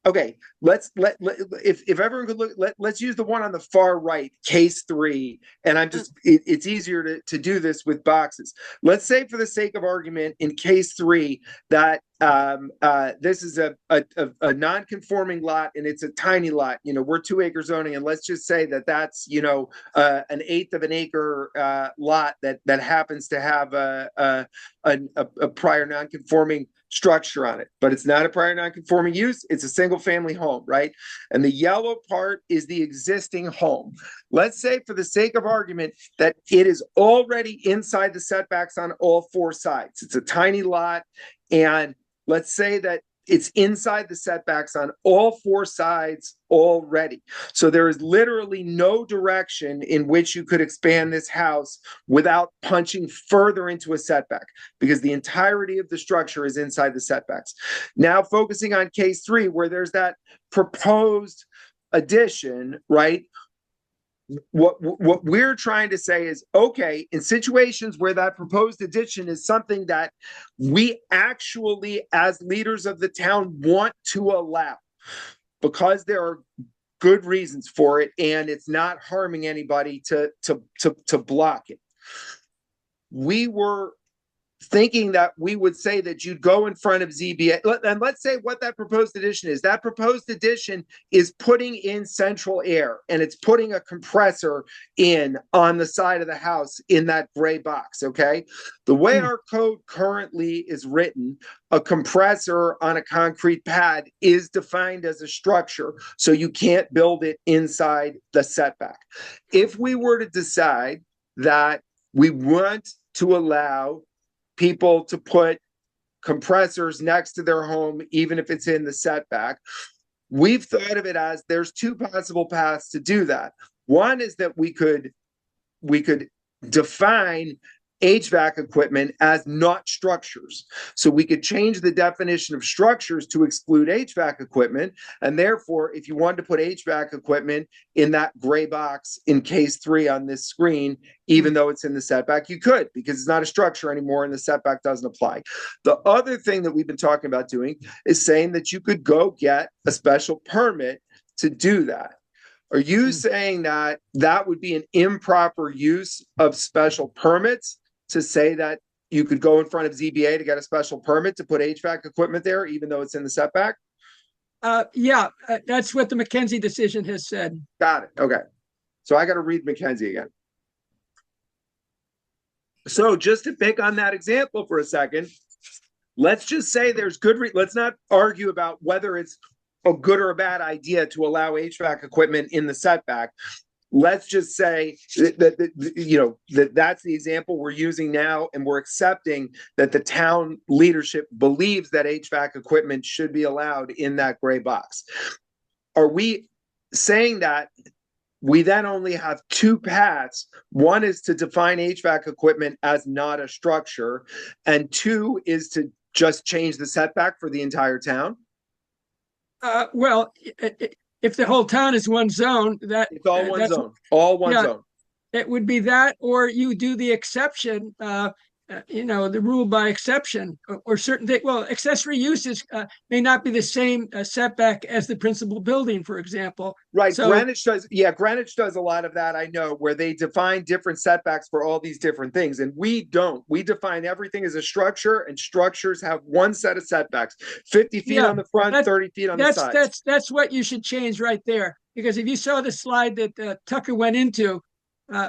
Okay, if everyone could look, let's use the one on the far right, case 3, and it's easier to do this with boxes. Let's say, for the sake of argument, in case 3 that this is a non-conforming lot, and it's a tiny lot. We're 2-acre zoning, and let's just say that's an eighth of an acre lot that happens to have a prior non-conforming structure on it, but it's not a prior non-conforming use. It's a single family home, right? And the yellow part is the existing home. Let's say, for the sake of argument, that it is already inside the setbacks on all 4 sides. It's a tiny lot, and let's say that it's inside the setbacks on all 4 sides already. So there is literally no direction in which you could expand this house without punching further into a setback, because the entirety of the structure is inside the setbacks. Now, focusing on case 3, where there's that proposed addition, right? What we're trying to say is, okay, in situations where that proposed addition is something that we actually, as leaders of the town, want to allow, because there are good reasons for it, and it's not harming anybody to block it. We were thinking that we would say that you'd go in front of ZBA. And let's say what that proposed addition is. That proposed addition is putting in central air, and it's putting a compressor in on the side of the house in that gray box, okay? The way our code currently is written, a compressor on a concrete pad is defined as a structure, so you can't build it inside the setback. If we were to decide that we want to allow people to put compressors next to their home, even if it's in the setback, we've thought of it as there's two possible paths to do that. One is that we could define HVAC equipment as not structures. So we could change the definition of structures to exclude HVAC equipment. And therefore, if you wanted to put HVAC equipment in that gray box in case 3 on this screen, even though it's in the setback, you could, because it's not a structure anymore and the setback doesn't apply. The other thing that we've been talking about doing is saying that you could go get a special permit to do that. Are you saying that that would be an improper use of special permits to say that you could go in front of ZBA to get a special permit to put HVAC equipment there, even though it's in the setback? Yeah, that's what the McKenzie decision has said. Got it. Okay. So I got to read McKenzie again. So just to pick on that example for a second, let's just say there's good, let's not argue about whether it's a good or a bad idea to allow HVAC equipment in the setback. Let's just say that's the example we're using now, and we're accepting that the town leadership believes that HVAC equipment should be allowed in that gray box. Are we saying that we then only have two paths? One is to define HVAC equipment as not a structure, and 2 is to just change the setback for the entire town? Well, if the whole town is one zone, it's all one zone. All one zone. It would be that, or you do the exception, the rule by exception, or certain things. Well, accessory uses may not be the same setback as the principal building, for example. Right. So, Greenwich does. Yeah, Greenwich does a lot of that. I know, where they define different setbacks for all these different things, and we don't. We define everything as a structure, and structures have one set of setbacks: 50 feet on the front, 30 feet on the side. That's what you should change right there. Because if you saw the slide that Tucker went into,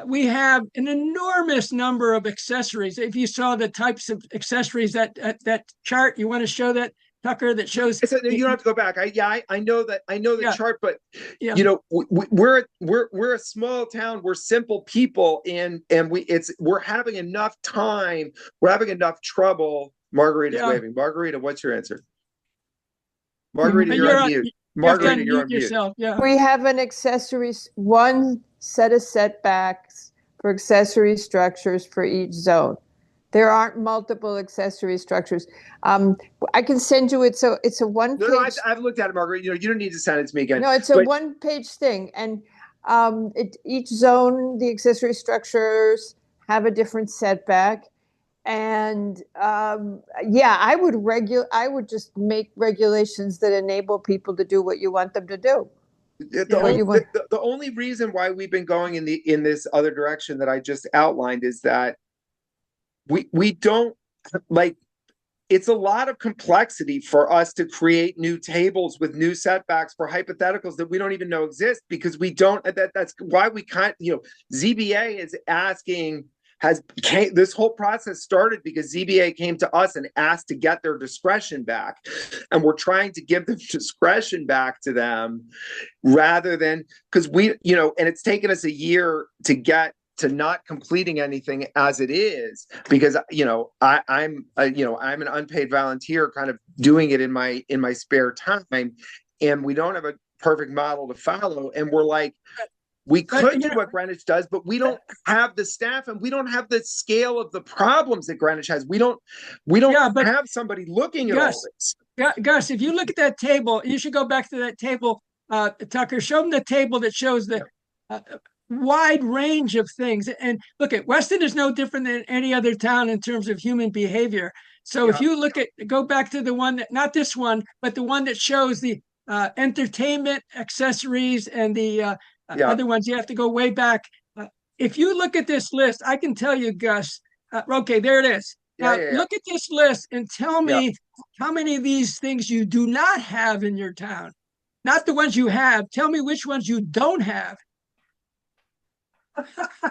we have an enormous number of accessories. If you saw the types of accessories that chart, you want to show that, Tucker, that shows. You don't have to go back. I know the chart, but we're a small town. We're simple people, and we're having enough time. We're having enough trouble. Margarita's waving. Margarita, what's your answer? Margarita, you're on mute. Margarita, you're on mute. Yourself. Yeah. We have one set of setbacks for accessory structures for each zone. There aren't multiple accessory structures. I can send you it. So it's a one-page. No, I've looked at it, Margaret. You don't need to send it to me again. No, it's a one-page thing, and each zone, the accessory structures have a different setback. And I would just make regulations that enable people to do what you want them to do. The only reason why we've been going in this other direction that I just outlined is that we don't it's a lot of complexity for us to create new tables with new setbacks for hypotheticals that we don't even know exist, because we don't. That's why we can't. ZBA is asking. This whole process started because ZBA came to us and asked to get their discretion back, and we're trying to give the discretion back to them rather than, because and it's taken us a year to get to not completing anything as it is, because I'm an unpaid volunteer kind of doing it in my spare time, and we don't have a perfect model to follow, and we're like, we could do what Greenwich does, but we don't have the staff, and we don't have the scale of the problems that Greenwich has. We don't have somebody looking at all this. Gus, if you look at that table, you should go back to that table. Tucker, show them the table that shows the wide range of things. And look, at Weston is no different than any other town in terms of human behavior. So if you go back to the one that, not this one, but the one that shows the entertainment accessories and the other ones, you have to go way back. If you look at this list, I can tell you, Gus, okay, there it is. Now, look at this list and tell Yeah. me how many of these things you do not have in your town. Not the ones you have. Tell me which ones you don't have.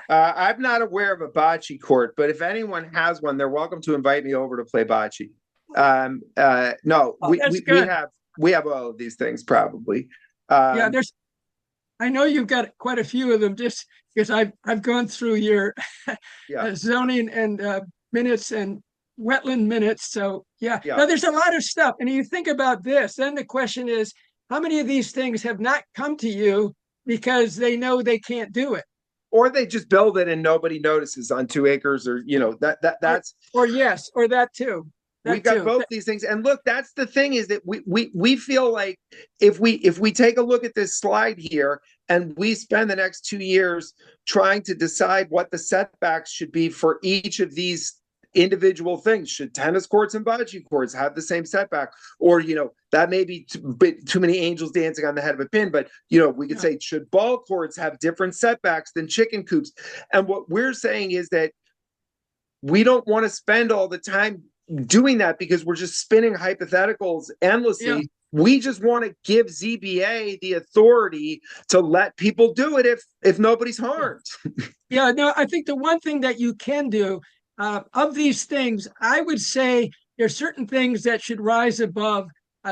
I'm not aware of a bocce court, but if anyone has one, they're welcome to invite me over to play bocce. No, That's good. we have all of these things probably. Yeah, I know you've got quite a few of them just because I've gone through your zoning and minutes and wetland minutes. So yeah, no, there's a lot of stuff. And you think about this, then the question is, how many of these things have not come to you because they know they can't do it? Or they just build it and nobody notices on 2 acres, or that's or yes, or that too. We've got both these things. And look, that's the thing, is that we feel like if we take a look at this slide here and we spend the next 2 years trying to decide what the setbacks should be for each of these individual things, should tennis courts and bocce courts have the same setback? Or, that may be too many angels dancing on the head of a pin, but, we could say, should ball courts have different setbacks than chicken coops? And what we're saying is that we don't want to spend all the time doing that because we're just spinning hypotheticals endlessly. Yeah. We just want to give ZBA the authority to let people do it if nobody's harmed. Yeah, no, I think the one thing that you can do of these things, I would say there's certain things that should rise above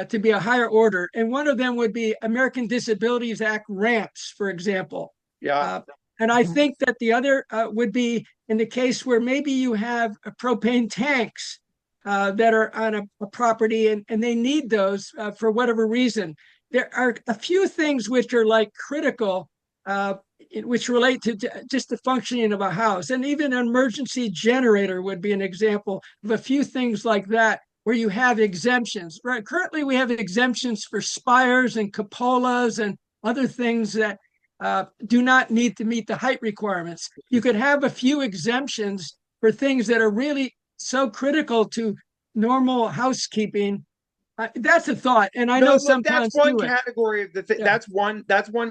to be a higher order. And one of them would be American Disabilities Act ramps, for example. Yeah. And I think that the other would be in the case where maybe you have propane tanks that are on a property and they need those for whatever reason. There are a few things which are like critical, which relate to just the functioning of a house. And even an emergency generator would be an example of a few things like that where you have exemptions. Right? Currently, we have exemptions for spires and cupolas and other things that do not need to meet the height requirements. You could have a few exemptions for things that are really so critical to normal housekeeping. That's a thought, and I know sometimes that's one category of that's one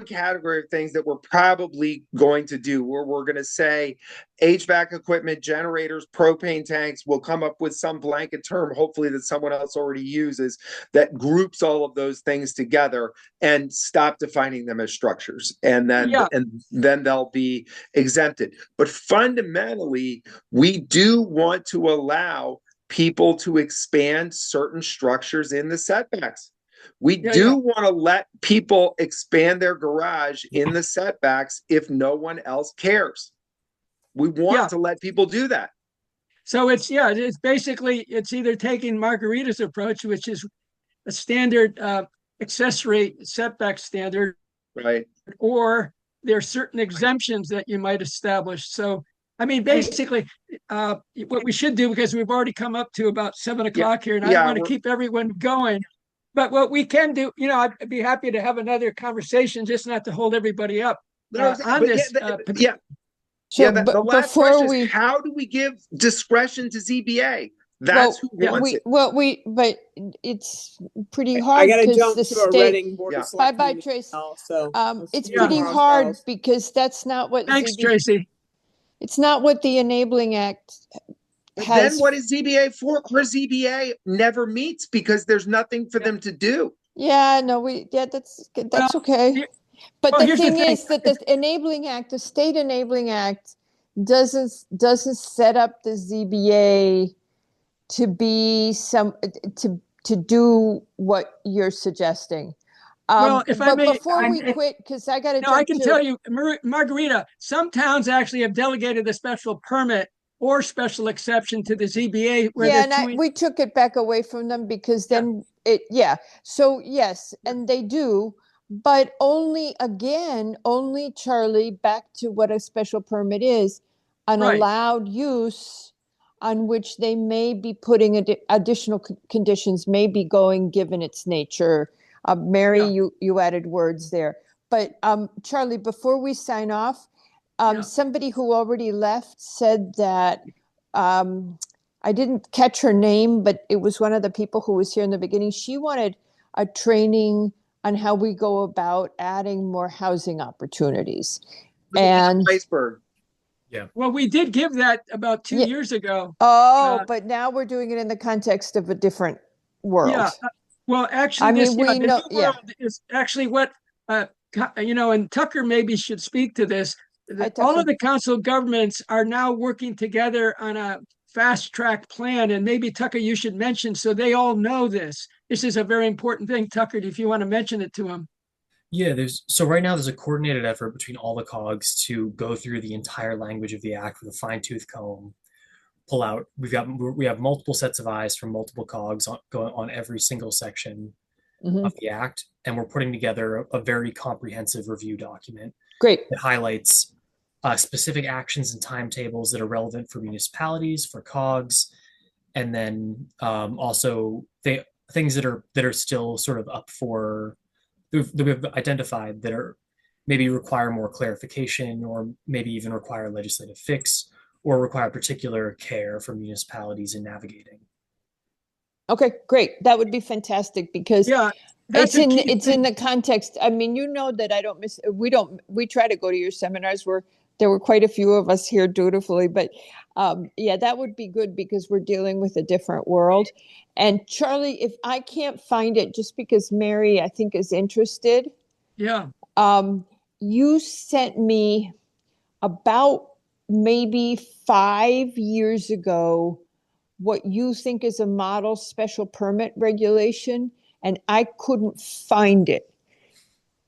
category of things that we're probably going to do, where we're going to say HVAC equipment, generators, propane tanks. We'll come up with some blanket term, hopefully that someone else already uses, that groups all of those things together and stop defining them as structures, and then they'll be exempted. But fundamentally, we do want to allow people to expand certain structures in the setbacks. We do want to let people expand their garage in the setbacks if no one else cares. We want to let people do that. So it's basically, it's either taking Margarita's approach, which is a standard accessory setback standard, right? Or there are certain exemptions that you might establish. So I mean, basically, what we should do, because we've already come up to about 7 o'clock here, and I don't want to keep everyone going. But what we can do, I'd be happy to have another conversation, just not to hold everybody up on this. The last question is, how do we give discretion to ZBA? That's who wants it. But it's pretty hard. I got to jump to a Reading Board of Selectmen. Bye, Tracy. So it's pretty hard because that's not what. Thanks, Tracy. It's not what the Enabling Act has. Then what is ZBA for? Or ZBA never meets because there's nothing for them to do. Yeah, no, that's okay. But the thing is that the Enabling Act, the State Enabling Act, doesn't set up the ZBA to be to do what you're suggesting. Before we quit, because I got to. No, I can tell you, Margarita. Some towns actually have delegated the special permit or special exception to the ZBA. We took it back away from them because then So yes, and they do, but only Charlie, back to what a special permit is, an allowed use on which they may be putting additional conditions, may be going given its nature. Mary, you added words there. But Charlie, before we sign off, somebody who already left said that, I didn't catch her name, but it was one of the people who was here in the beginning. She wanted a training on how we go about adding more housing opportunities. And iceberg. Yeah. Well, we did give that about 2 years ago. Oh, but now we're doing it in the context of a different Yeah. world. Well, I actually, mean, we the know, new yeah. world is actually what, and Tucker maybe should speak to this. Hi, All of Tucker. the council governments are now working together on a fast track plan. And maybe, Tucker, you should mention so they all know this. This is a very important thing, Tucker, if you want to mention it to them. Yeah, right now there's a coordinated effort between all the cogs to go through the entire language of the act with a fine-tooth comb, pull out. We have multiple sets of eyes from multiple cogs going on every single section Hmm. of the act, and we're putting together a very comprehensive review document Great. that highlights specific actions and timetables that are relevant for municipalities, for cogs, and then also things that are still sort of up for that we've identified that are maybe require more clarification or maybe even require legislative fix or require particular care from municipalities in navigating. Okay, great. That would be fantastic because Yeah, that's a key it's in thing. the context. I mean, you know that I don't miss we try to go to your seminars where there were quite a few of us here dutifully, but yeah, that would be good because we're dealing with a different world. And Charlie, if I can't find it just because Mary I think is interested, Yeah. um you sent me about maybe 5 years ago what you think is a model special permit regulation, and I couldn't find it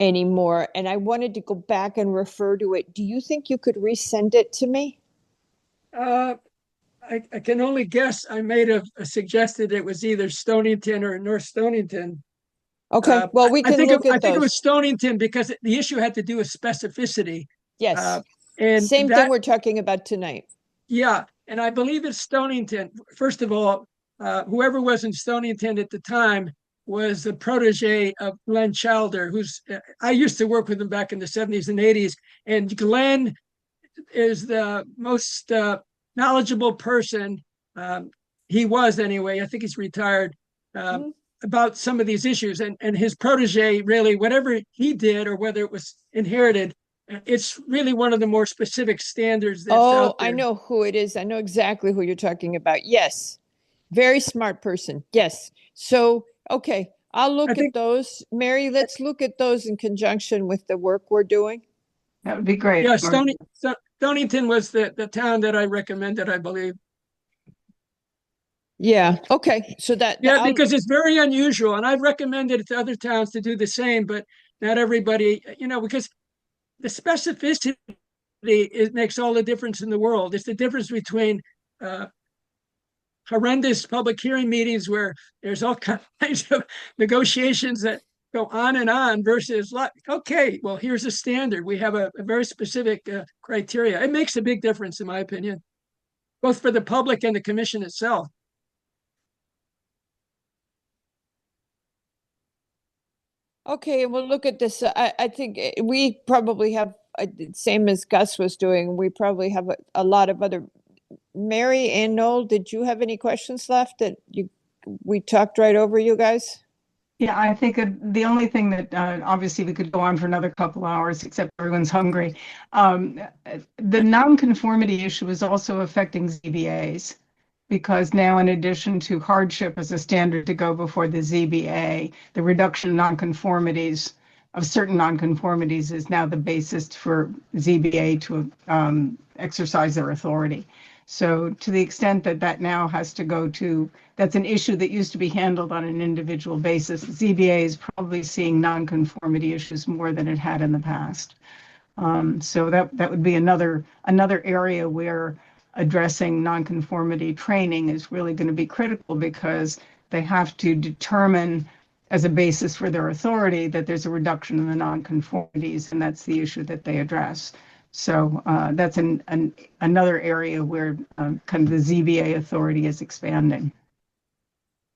anymore. And I wanted to go back and refer to it. Do you think you could resend it to me? Uh, I can only guess. I may have suggested it was either Stonington or North Stonington. Okay, well, we can look I at think it was those. Stonington because the issue had to do with specificity. Yes. Uh, and Same thing that, we're talking about tonight. yeah, and I believe it's Stonington. First of all, whoever was in Stonington at the time was the protege of Glenn Childer, who's I used to work with him back in the 70s and 80s. And Glenn is the most knowledgeable person. Um, he was anyway. I think he's retired. Um, Mhm. about some of these issues, and his protege really, whatever he did or whether it was inherited, it's really one of the more specific standards that's Oh, out I there. know who it is. I know exactly who you're talking about. Yes. Very smart person. Yes. So, okay, I'll I look at think, those. Mary, let's look at those in conjunction with the work we're doing. That would be great. yeah, Stonington was the town that I recommended, I believe. Yeah. Okay. So Yeah, because it's very unusual, and I've recommended it to other towns to do the same, but not everybody, because the specificity it makes all the difference in the world. It's the difference between uh, horrendous public hearing meetings where there's all kinds of negotiations that go on and on versus like, okay, well, here's a standard. We have a very specific criteria. It makes a big difference, in my opinion, both for the public and the commission itself. okay, we'll look at this. I think we probably have, same as Gus was doing, we probably have a lot of other. Mary and Noel, did you have any questions left that we talked right over you guys? Yeah, I think the only thing that obviously we could go on for another couple hours, except everyone's hungry. The nonconformity issue is also affecting ZBAs because now, in addition to hardship as a standard to go before the ZBA, the reduction of nonconformities of certain nonconformities is now the basis for ZBA to exercise their authority. So to the extent that that now has to go to, that's an issue that used to be handled on an individual basis. ZBA is probably seeing nonconformity issues more than it had in the past. So that would be another area where addressing nonconformity training is really going to be critical because they have to determine as a basis for their authority that there's a reduction in the nonconformities, and that's the issue that they address. So that's another area where kind of the ZBA authority is expanding.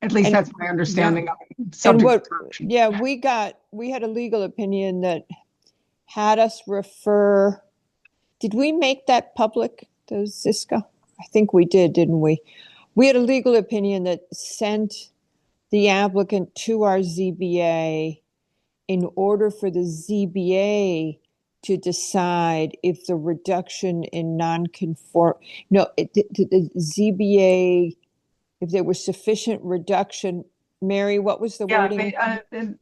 At least And that's my understanding Yeah. of it, and subject to what, correction. yeah, we had a legal opinion that had us refer, did we make that public, the Ziska? I think we did, didn't we? We had a legal opinion that sent the applicant to our ZBA in order for the ZBA to decide if the reduction in the ZBA, if there was sufficient reduction. Mary, what was the wording?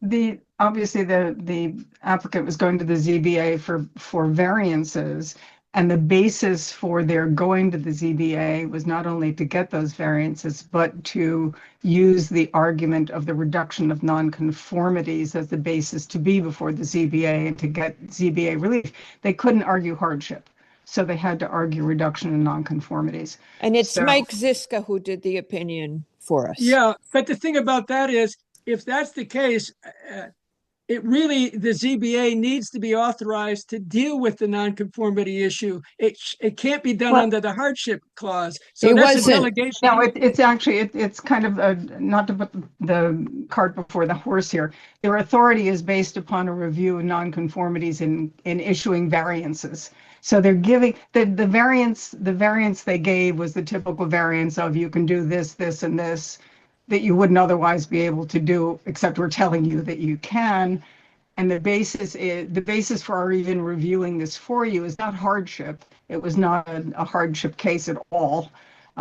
The obviously the applicant was going to the ZBA for variances, and the basis for their going to the ZBA was not only to get those variances, but to use the argument of the reduction of nonconformities as the basis to be before the ZBA and to get ZBA relief. They couldn't argue hardship, so they had to argue reduction in nonconformities. And it's Mike Ziska who did the opinion for us. Yeah, but the thing about that is, if that's the case, the ZBA needs to be authorized to deal with the nonconformity issue. It can't be done under the hardship clause. So that's a delegation. No, it's actually it's kind of not to put the cart before the horse here. Their authority is based upon a review of nonconformities in issuing variances. So they're giving the variance. The variance they gave was the typical variance of you can do this, this, and this that you wouldn't otherwise be able to do, except we're telling you that you can. And the basis for our even reviewing this for you is not hardship. It was not a hardship case at all.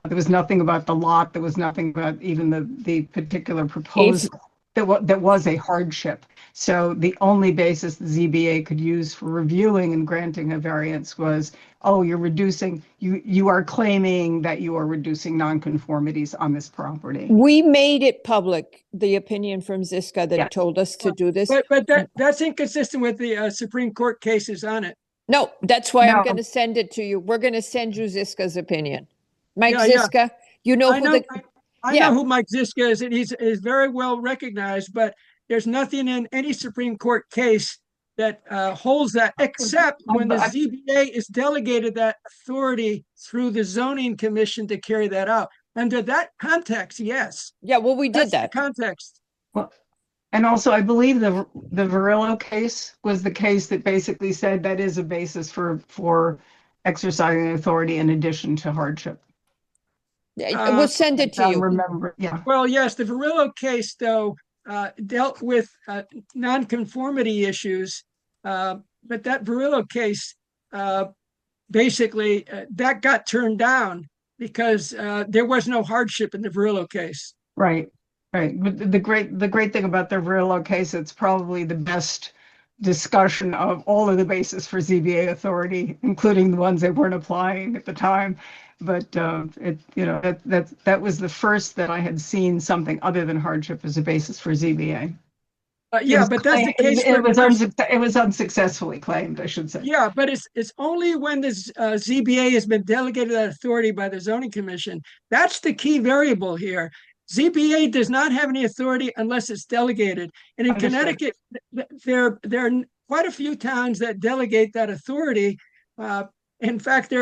There was nothing about the lot. There was nothing about even the particular proposal that was a hardship. So the only basis the ZBA could use for reviewing and granting a variance was, oh, you are claiming that you are reducing nonconformities on this property. We made it public, the opinion from Ziska that told us to do this. But that's inconsistent with the Supreme Court cases on it. No, that's why I'm going to send it to you. We're going to send you Ziska's opinion. Mike Ziska, you know who I know who Mike Ziska is, and he's very well recognized, but there's nothing in any Supreme Court case that holds that, except when the ZBA is delegated that authority through the zoning commission to carry that out. Under that context, yes. Yeah, well, we did that. Context. Well, and also, I believe the Varillo case was the case that basically said that is a basis for exercising authority in addition to hardship. We'll send it to you. Remember, Well, yes, the Varillo case, though, dealt with nonconformity issues, but that Varillo case basically that got turned down because there was no hardship in the Varillo case. Right. But the great thing about the Varillo case, it's probably the best discussion of all of the basis for ZBA authority, including the ones they weren't applying at the time. But that was the first that I had seen something other than hardship as a basis for ZBA. That's the case. It was unsuccessfully claimed, I should say. Yeah, but it's only when the ZBA has been delegated that authority by the zoning commission. That's the key variable here. ZBA does not have any authority unless it's delegated. And in Connecticut, there are quite a few towns that delegate that authority. In fact,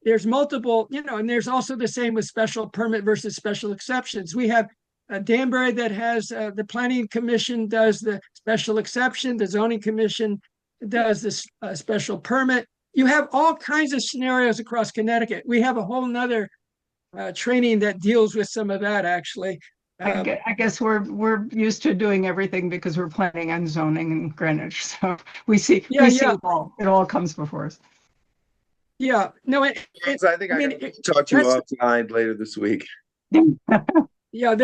there's multiple, and there's also the same with special permit versus special exceptions. We have Danbury that has the planning commission does the special exception, the zoning commission does the special permit. You have all kinds of scenarios across Connecticut. We have a whole nother training that deals with some of that, actually. I guess we're used to doing everything because we're planning on zoning in Greenwich. So we see it all comes before us. Yeah, no, I think I can talk to you offline later this week. Yeah,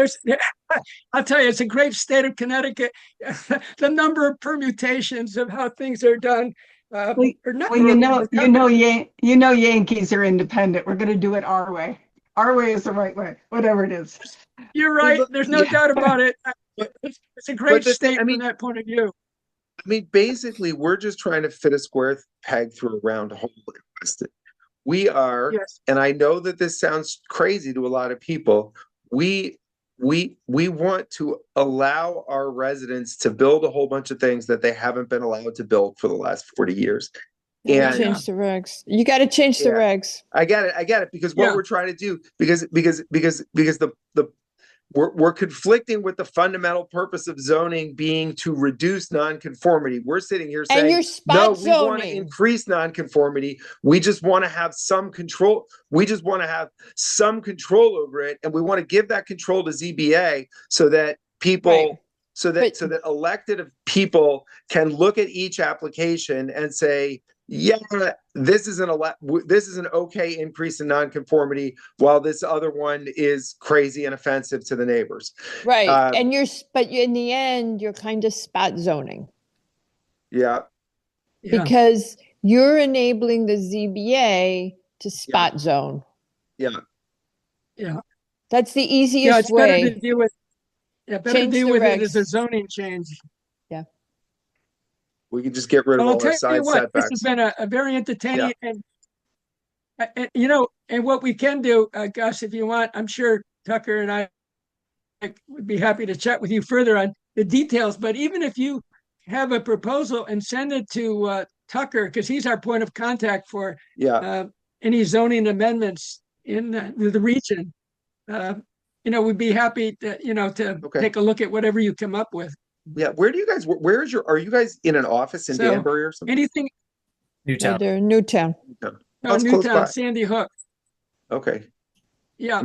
I'll tell you, it's a great state of Connecticut. The number of permutations of how things are done. Yankees are independent. We're going to do it our way. Our way is the right way, whatever it is. You're right. There's no doubt about it. It's a great state from that point of view. I mean, basically, we're just trying to fit a square peg through a round hole. We are, and I know that this sounds crazy to a lot of people. We want to allow our residents to build a whole bunch of things that they haven't been allowed to build for the last 40 years. And change the regs. You got to change the regs. I get it. Because what we're trying to do, because we're conflicting with the fundamental purpose of zoning being to reduce nonconformity. We're sitting here saying, no, we want to increase nonconformity. We just want to have some control. We just want to have some control over it. And we want to give that control to ZBA so that people so But- that elected people can look at each application and say, yeah, this is an okay increase in nonconformity, while this other one is crazy and offensive to the neighbors. Right. And but in the end, you're kind of spot zoning Yeah, Yeah. because you're enabling the ZBA to spot zone. yeah. Yeah. That's the Yeah. easiest It's better to way. deal with. Yeah. Better to Change deal the with it as a regs. zoning change. We can just get rid of Well, I'll all our tell you side what. This has setbacks. been a very entertaining and you know, and what we can do, Gus, if you want, I'm sure Tucker and I would be happy to chat with you further on the details. But even if you have a proposal and send it to Tucker, because he's our point of contact for Yeah, any zoning amendments in the region, you know, we'd be happy to, you know, to Okay. take a look at whatever you come up with. yeah. Are you guys in an office in So, Danbury or something? anything, Newtown. They're Newtown. No. oh, That's close Newtown, by. Sandy Hook. Okay. Yeah.